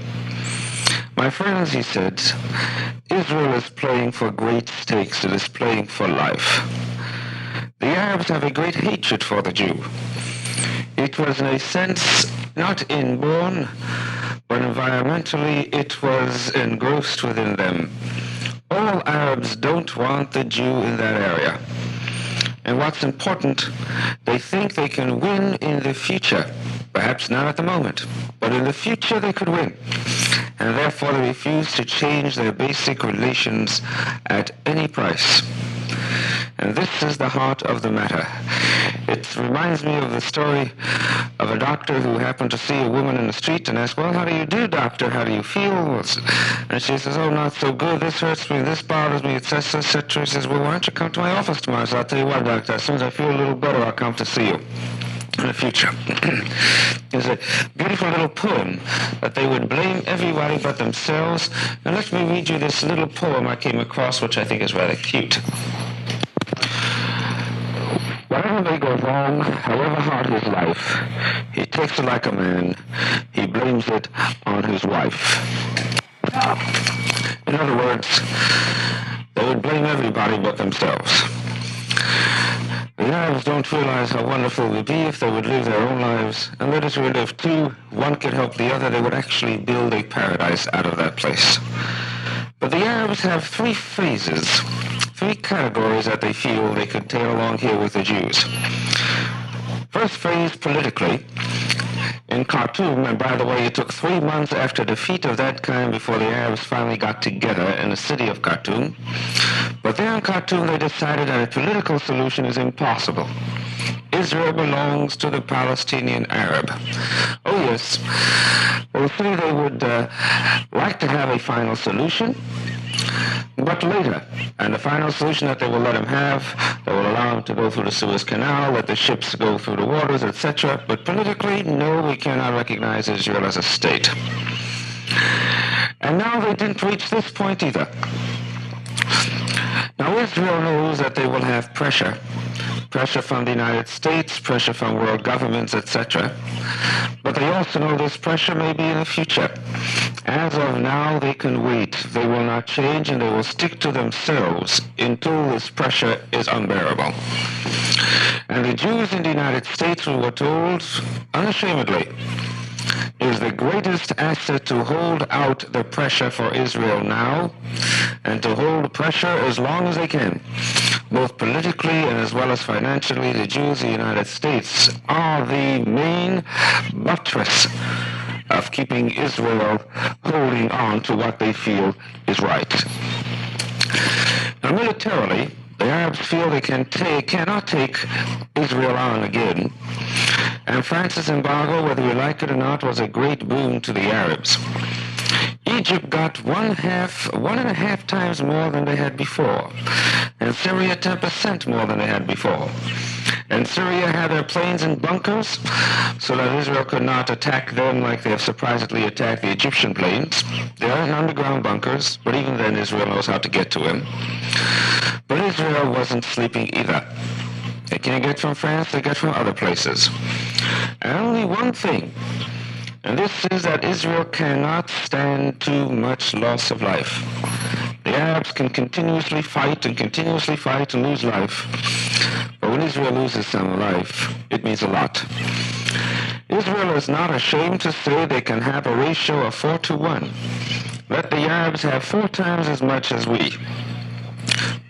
My friends, he said, Israel is playing for great stakes. It is playing for life. The Arabs have a great hatred for the Jew. It was in a sense not inborn, but environmentally it was engrossed within them. All Arabs don't want the Jew in that area. And what's important, they think they can win in the future. Perhaps not at the moment, but in the future they could win. And therefore they refuse to change their basic relations at any price. And this is the heart of the matter. It reminds me of the story of a doctor who happened to see a woman in the street and asked, well, how do you do, doctor? How do you feel? And she says, oh, not so good. This hurts me. This bothers me, etc., etc. He says, well, why don't you come to my office tomorrow? So I'll tell you what, doctor, as soon as I feel a little better, I'll come to see you in the future. There's a beautiful little poem that they would blame everybody but themselves. And let me read you this little poem I came across, which I think is rather cute. Whatever may go wrong, however hard his life, he takes it like a man. He blames it on his wife. In other words, they would blame everybody but themselves. The Arabs don't realize how wonderful it would be if they would live their own lives and let Israel live too. One could help the other. They would actually build a paradise out of that place. But the Arabs have 3 phases, 3 categories that they feel they could tail along here with the Jews. First phase, politically. In Khartoum, and by the way, it took 3 months after defeat of that kind before the Arabs finally got together in the city of Khartoum. But there in Khartoum, they decided that a political solution is impossible. Israel belongs to the Palestinian Arab. Oh, yes. Well, see, they would like to have a final solution, but later. And the final solution that they will let him have, they will allow him to go through the Suez Canal, let the ships go through the waters, etc. But politically, no, we cannot recognize Israel as a state. And now they didn't reach this point either. Now Israel knows that they will have pressure from the United States, pressure from world governments, etc. But they also know this pressure may be in the future. As of now, they can wait. They will not change, and they will stick to themselves until this pressure is unbearable. And the Jews in the United States were told unashamedly is the greatest asset to hold out the pressure for Israel now and to hold the pressure as long as they can. Both politically and as well as financially, the Jews of the United States are the main buttress of keeping Israel holding on to what they feel is right. Now, militarily, the Arabs feel they cannot take Israel on again. And France's embargo, whether you like it or not, was a great boon to the Arabs. Egypt got 1.5 times more than they had before, and Syria 10% more than they had before. And Syria had their planes and bunkers so that Israel could not attack them like they have surprisingly attacked the Egyptian planes. They are in underground bunkers, but even then Israel knows how to get to them. But Israel wasn't sleeping either. They can't get from France, they get from other places. And only one thing, and this is that Israel cannot stand too much loss of life. The Arabs can continuously fight and lose life. But when Israel loses some life, it means a lot. Israel is not ashamed to say they can have a ratio of 4-1. Let the Arabs have 4 times as much as we.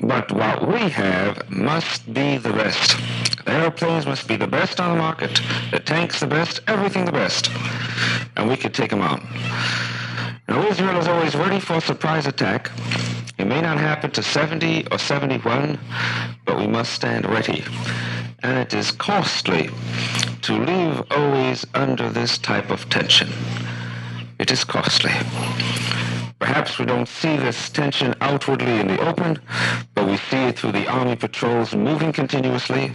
But what we have must be the best. The airplanes must be the best on the market, the tanks the best, everything the best. And we could take them on. Now, Israel is always ready for a surprise attack. It may not happen to 70 or 71, but we must stand ready. And it is costly to live always under this type of tension. It is costly. Perhaps we don't see this tension outwardly in the open, but we see it through the army patrols moving continuously.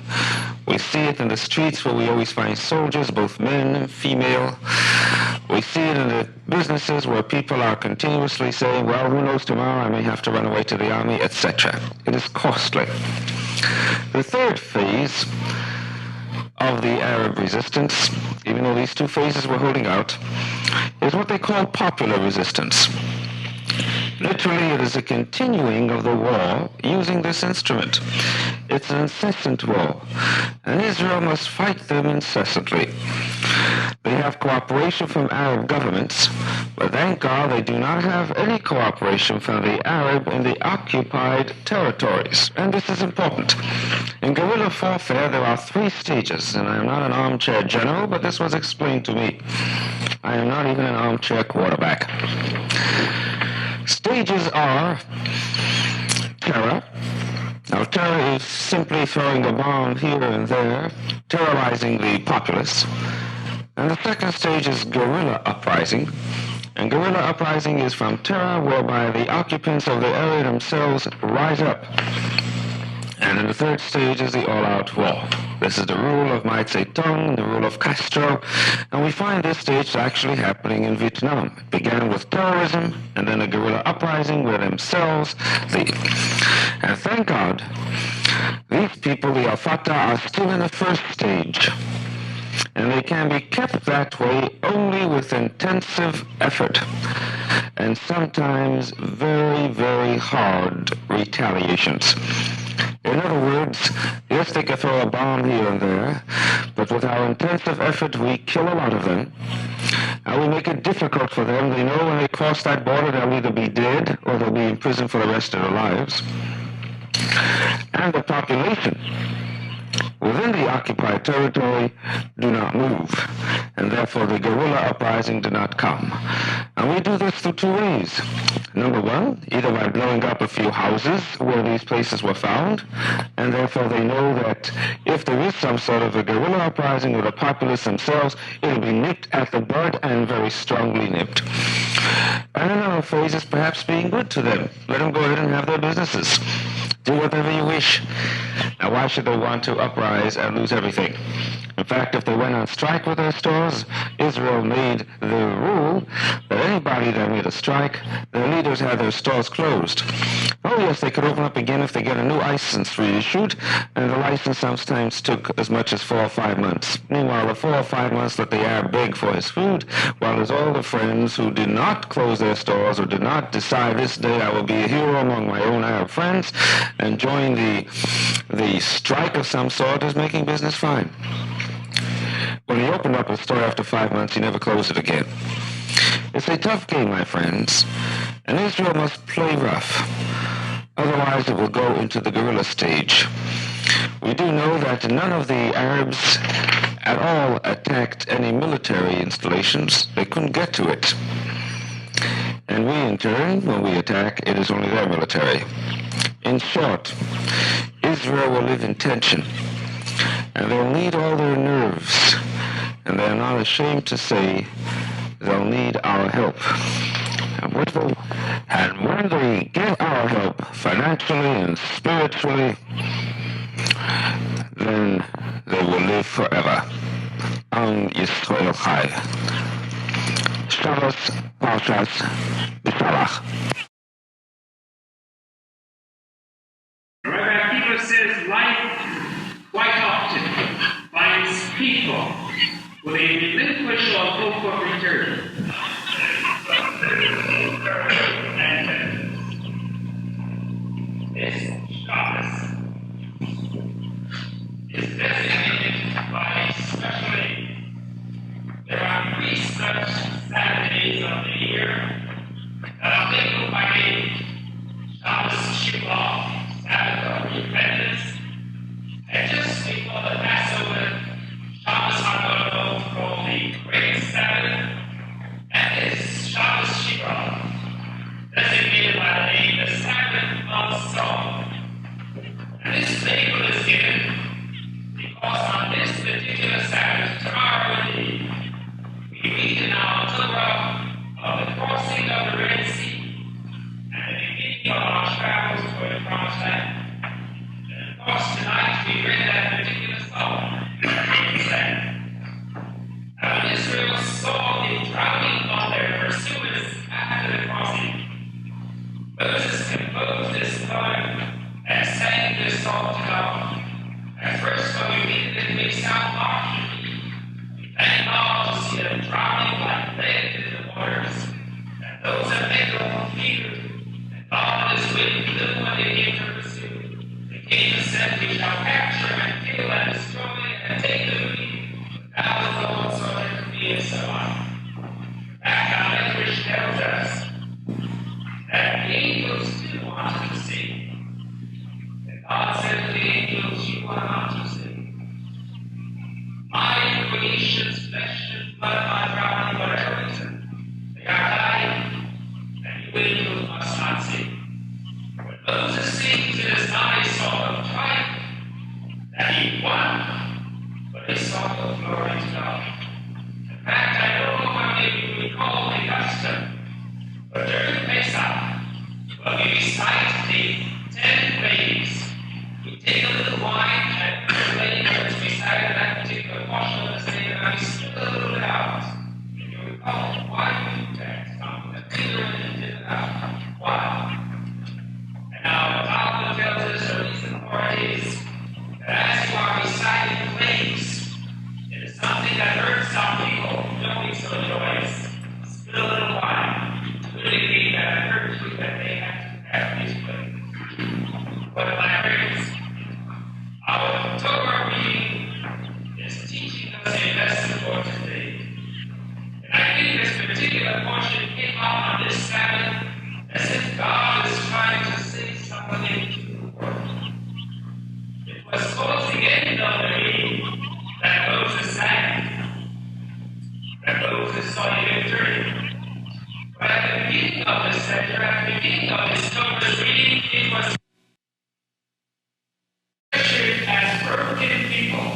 We see it in the streets where we always find soldiers, both men and female. We see it in the businesses where people are continuously saying, well, who knows, tomorrow I may have to run away to the army, etc. It is costly. The third phase of the Arab resistance, even though these 2 phases were holding out, is what they call popular resistance. Literally, it is a continuing of the war using this instrument. It's an incessant war, and Israel must fight them incessantly. They have cooperation from Arab governments, but thank God they do not have any cooperation from the Arab in the occupied territories. And this is important. In guerrilla warfare, there are 3 stages, and I am not an armchair general, but this was explained to me. I am not even an armchair quarterback. Stages are terror. Now, terror is simply throwing a bomb here and there, terrorizing the populace. And the second stage is guerrilla uprising. And guerrilla uprising is from terror, whereby the occupants of the area themselves rise up. And in the third stage is the all-out war. This is the rule of Mao Zedong, the rule of Castro, and we find this stage actually happening in Vietnam. It began with terrorism, and then a guerrilla uprising where themselves and thank God, these people, the Al-Fatah, are still in the first stage. And they can be kept that way only with intensive effort and sometimes very, very hard retaliations. In other words, yes, they can throw a bomb here and there, but with our intensive effort, we kill a lot of them. And we make it difficult for them. They know when they cross that border, they'll either be dead or they'll be in prison for the rest of their lives. And the population within the occupied territory do not move, and therefore the guerrilla uprising do not come. And we do this through 2 ways. Number 1, either by blowing up a few houses where these places were found, and therefore they know that if there is some sort of a guerrilla uprising with the populace themselves, it'll be nipped at the bud and very strongly nipped. And another phase is perhaps being good to them. Let them go ahead and have their businesses. Do whatever you wish. Now, why should they want to uprise and lose everything? In fact, if they went on strike with their stores, Israel made the rule that anybody that made a strike, their leaders had their stores closed. Oh yes, they could open up again if they get a new license reissued, and the license sometimes took as much as 4 or 5 months. Meanwhile, the 4 or 5 months let the Arab beg for his food, while there's all the friends who did not close their stores or did not decide this day I will be a hero among my own Arab friends and join the strike of some sort is making business fine. When he opened up a store after 5 months, he never closed it again. It's a tough game, my friends, and Israel must play rough. Otherwise, it will go into the guerrilla stage. We do know that none of the Arabs at all attacked any military installations. They couldn't get to it. And we, in turn, when we attack, it is only their military. In short, Israel will live in tension, and they'll need all their nerves, and they're not ashamed to say they'll need our help. And when they get our help financially and spiritually, then they will live forever. Am Yisrael Chai. Shabbos Parshas B'Shalach. Rabbi Akiva says life quite often finds people with a relinquish or hope for return. This Shabbos is designated by a special name. There are 3 such Saturdays of the year that are labeled by name: Shabbos Shiloh, Sabbath of Repentance, and just before the Passover, Shabbos Hagodol, called the Great Sabbath, and this Shabbos Shiloh, designated by the name the Sabbath of Song. And this label is given because on this particular Sabbath, tomorrow indeed, we read in our Torah of the crossing of the Red Sea and the beginning of our travels toward the Promised Land. And of course, tonight we read that particular psalm. And when Israel saw the drowning of their pursuers after the crossing, Moses composed this poem and sang this song to God. At first, when we read it, it may sound harsh. We thank God to see them drowning like lead in the waters, and those that make them fear. And God is with them when they came to pursue. The king said, "We shall capture and kill and destroy and take the lead. Thou the Lord saw them to be and so on." Back our language tells us that the angels do want to see. And God said to the angels, "You are not to see. My creation's flesh and blood, my drowning, whatever reason, they are dying, and you angels must not see." When Moses sings, it is not a song of triumph that he won, but a song of glory to God. In fact, I don't know how many of you recall the custom, but during Pesach, when we recite the 10 plagues, we take a little wine and the plague that is recited in that particular portion of the statement, and we spill a little out. And you recall, why do we do that? Something that finger and did it out. Why? And now the Bible tells us the reason for it is that as you are reciting plagues, it is something that hurts some people. Don't be so joyous. Spill a little wine to indicate that it hurts you that they have to have these plagues. But my friends, our Torah reading is teaching us a lesson for today. And I think this particular portion came out on this Sabbath as if God is trying to say something to the world. It was towards the end of the reading that Moses sang, that Moses saw the victory. But at the beginning of the Seder, at the beginning of this Torah's reading, it was as broken people,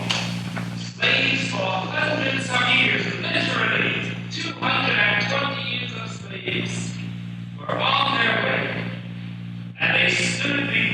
slaves for hundreds of years, literally 220 years of slaves, were on their way, and they stood before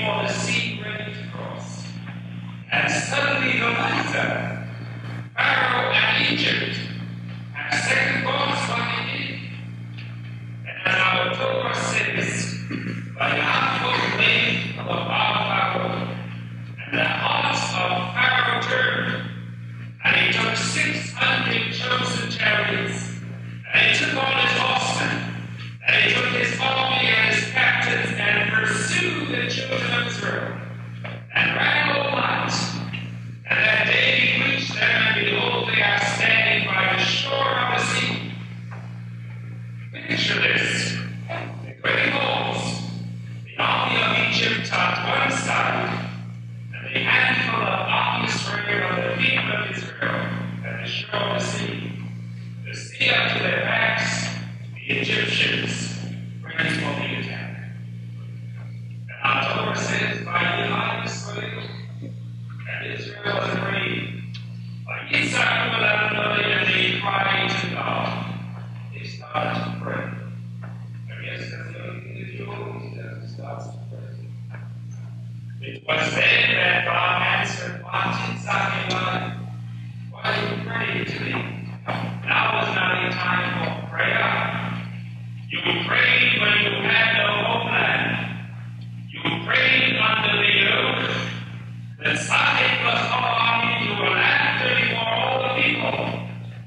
sea. The sea up to their backs, the Egyptians ready for the attack. And our Torah says, by the eye of Israel, and Israel was afraid. By Yitzhak and they cried to God. They started to pray. I guess that's the only thing that you always do, starts to pray. It was then that God answered, what Yitzhak and God? Why are you praying to me? Now is not a time for prayer. You prayed when you had no homeland. You prayed under the oath that Sahib was calling you will after before all the people.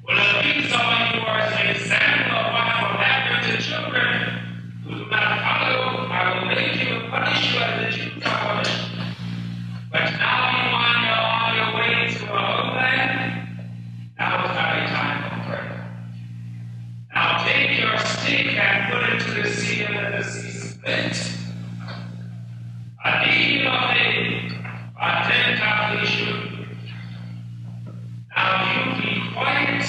Will appease on you as an example of what will happen to children who do not follow. I will make you and punish you as the Jews are punished. But now you wander on your way to a homeland. Now is not a time for prayer. Now take your stick and put it to the sea and let the sea split. Now you be quiet,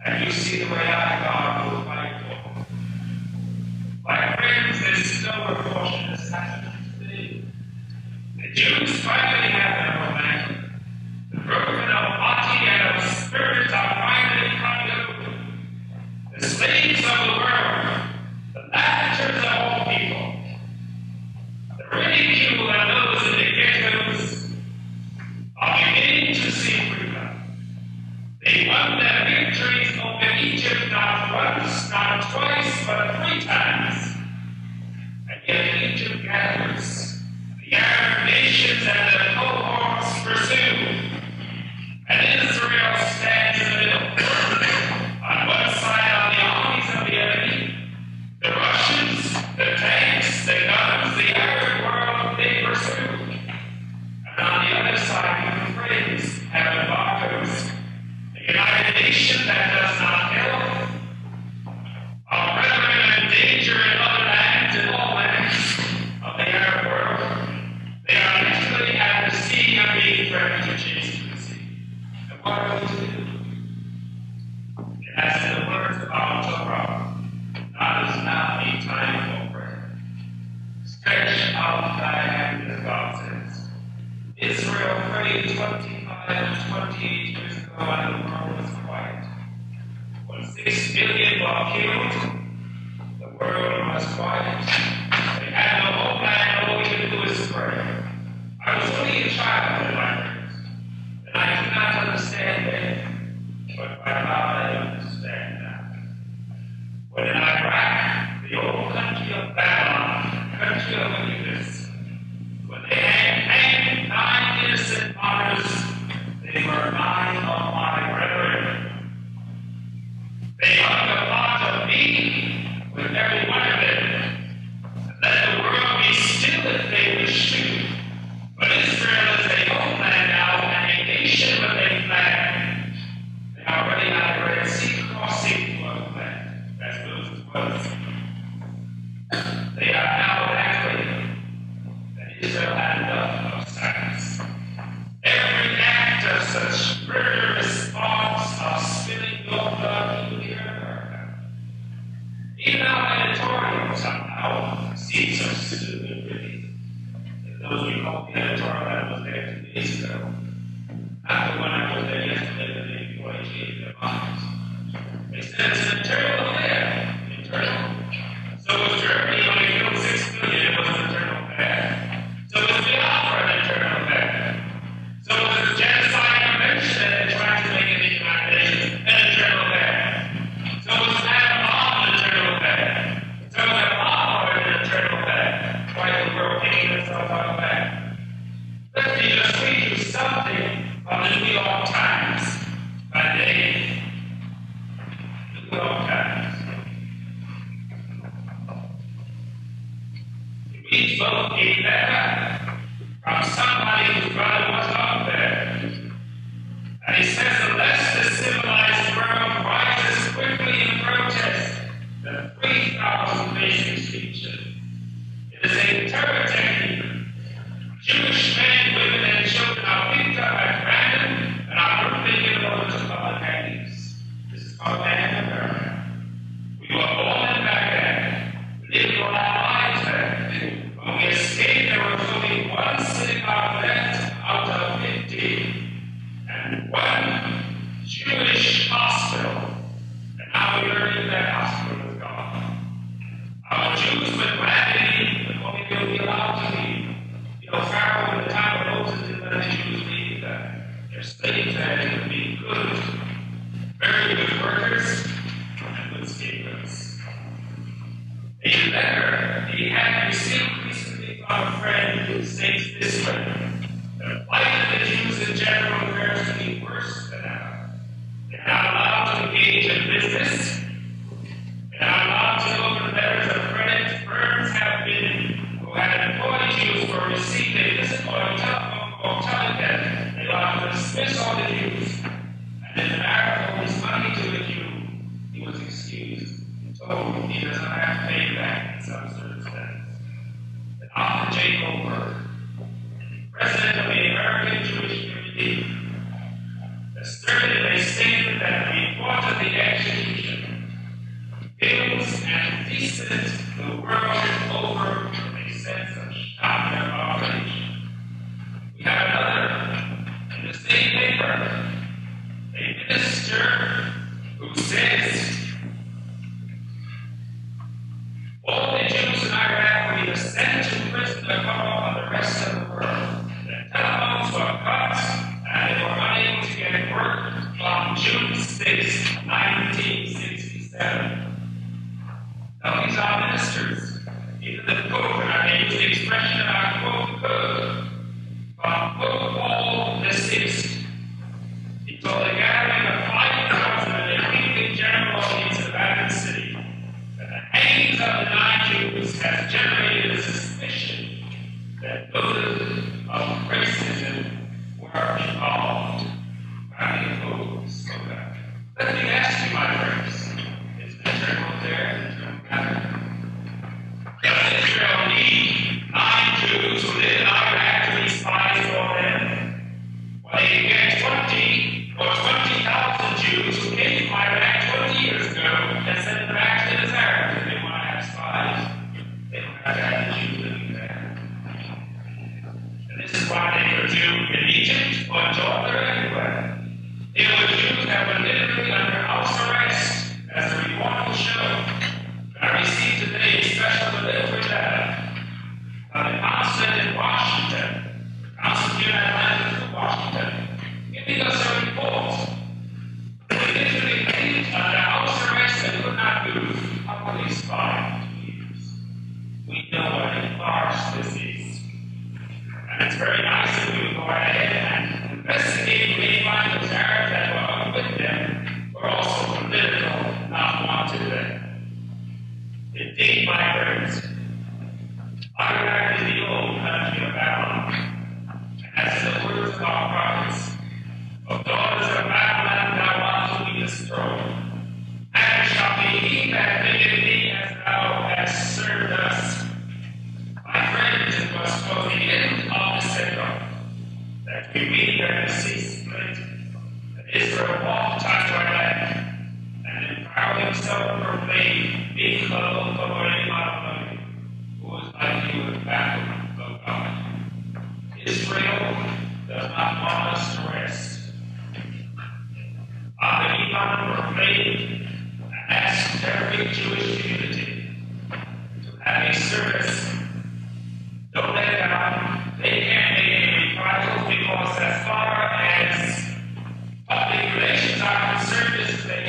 and you see the way I, God, will fight for. My friends, there's still a portion that's happening today. The Jews finally have their homeland. The broken of body and of spirit are finally coming over. The slaves of the world, the lavishers of all people, the ridicule and those in the ghettos are beginning to see freedom. They won their victories over Egypt not once, not twice, but 3 times. And yet Egypt gathers. The Arab nations and the cohorts pursue. And Israel stands in the middle. On one side are the armies of the enemy, the Russians, the tanks, the guns, the Arab world they pursue. And on the other side, the friends have embargoes. The United Nations that does not help. Our brethren in danger in other lands, in all lands of the Arab world. They are literally at the sea and being threatened to chase to the sea. And what are we to do? As in the words of our Torah, God is now a time for prayer. Stretch out thy hand, as God says. Israel prayed 25 and 28 years ago, and the world was quiet. When 6 million were killed, the world was quiet. They had no homeland, all we could do is pray. I was only a child in my friends, and I did not understand then, but by God I understand now. When in Iraq, the old country of Babylon, country of wickedness, when they hanged 9 innocent martyrs, they were 9 of my brethren. They hung a part of me with every one of them. Let the world be still if they wish to. But Israel is a homeland now and a nation with a flag. They are already at the Red Sea crossing for a flag. That's Moses was. They are now evacuated. And Israel had enough of silence. Every act of such murderous thoughts of spilling your blood you hear in America. Even our editorial somehow seems so stupid, really. Those we call the editorial that was there 2 days ago. Not the one I was there yesterday, the day before I changed their minds. They said it's an internal affair. Internal. So was Germany when they killed 6 million, it was an internal affair. So was Biafra an internal affair. So was the genocide convention that they're trying to make in the United Nations an internal affair. So was Vietnam an internal affair. So was Obama an internal affair. Why the world taking itself out of that? Let me just read you something from the New York Times by day. New York Times. It reads both a letter from somebody whose brother was up there. And he says, unless the civilized world rises quickly in protest, the 3,000 basic speeches. It is a terror technique. Jewish men, women, and children are picked up at random and are brutally given over to public hands. engage in business. And I'm allowed to open letters of credit. Firms have been who had employed Jews for receiving a visit or a telephone call telling them they ought to dismiss all the Jews. And if the Arab owes money to the Jew, he was excused and told he does not have to pay back in some circumstances. And Dr. J. Goldberg, president of the American Jewish Community, asserted a statement that the report of the execution builds and feasts the world over with a sense of shock and outrage. We have another in the same paper, a minister who says all the Jews in Iraq will be sent to prison to come on the rest of the world. The telephones were cut and they were unable to get work from June 6, 1967. Now these are ministers. Even the Pope, and I may use the expression that I quote Pope, from Pope Paul VI. He told a gathering of 5,000 in a weekly general audience in Vatican City that the hangings of the 9 Jews has generated a suspicion that motives of racism were involved. Vatican Pope spoke up. Let me ask you, my friends, is the general there in the general gathering? Does Israel need 9 Jews who live in Iraq to be spies for them? Well, they can get 20 or 20,000 Jews who came from Iraq 20 years ago and sent them back to the Arabs if they want to have spies. They don't have to have the Jews living there. And this is why they were Jews in Egypt or Jordan or anywhere. They were Jews that were literally under house arrest, as the report will show. I received today a special delivery letter from the consulate in Washington, the consulate in Atlanta in Washington, giving us a report. They literally placed under house arrest and could not move a police car for 2 years. We know what a farce this is. And it's very nice that we would go ahead and investigate. We may find those Arabs that were with them were also political, not wanted there. Indeed, my friends, Iraq is the old country of Babylon. And as in the words of our prophets, of daughters of Babylon thou art to be destroyed. And shall be he that maketh thee as thou hast served us. My friends, it was for the end of the Second that we read that the sea split, that Israel walked unto our land, and empowered himself to proclaim, be clothed over any monarch who was like you in battle, O God. Israel does not want us to rest. Our Iman proclaimed and asked every Jewish community to have a service. Don't let down. They can't make any reprisals because as far as public relations are concerned, this is a feather in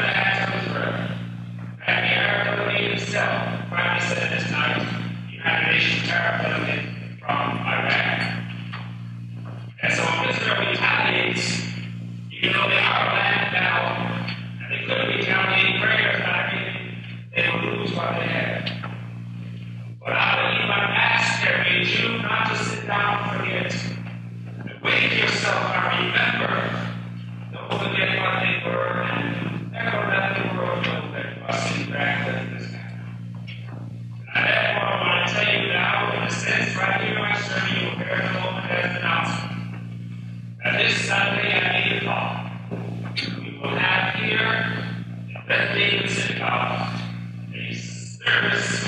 the hat of Israel. And the Arab delegate himself finally said this night, the United Nations Arab delegate from Iraq. And so if Israel retaliates, even though they are land down, and they could retaliate very time, they will lose what they have. But I would even ask every Jew not to sit down and forget. Wake yourself and remember. Don't forget what they were, and never let the world know that you are sitting back with this now. And therefore, I want to tell you now, in a sense, right here in my sermon, you will bear the moment as an announcement. That this Sunday at 8 o'clock, we will have here in Beth David Synagogue a service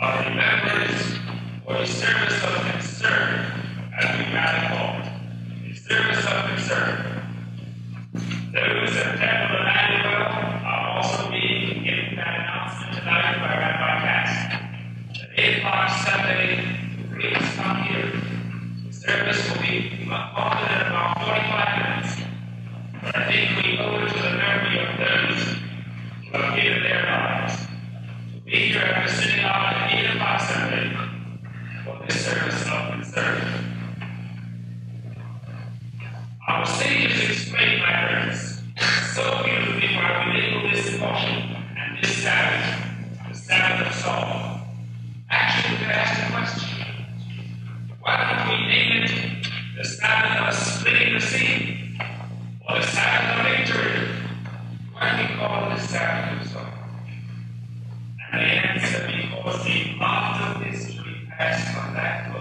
of remembrance or a service of concern, as we might call it. A service of concern. Those at Temple Emmanuel are also being given that announcement tonight by Rabbi Cass. At 8 o'clock Sunday, please come here. The service will be followed in about 45 minutes. But I think we owe it to the memory of those who have given their lives to be here at the synagogue at 8 o'clock Sunday for this service of concern. Our sages explained, my friends, so beautifully what this portion and this Sabbath, the Sabbath of Saul, actually we could ask the question, why don't we name it the Sabbath of splitting the sea, or the Sabbath of victory? Why do we call it the Sabbath of Saul? And the answer, because the mark of history passed from that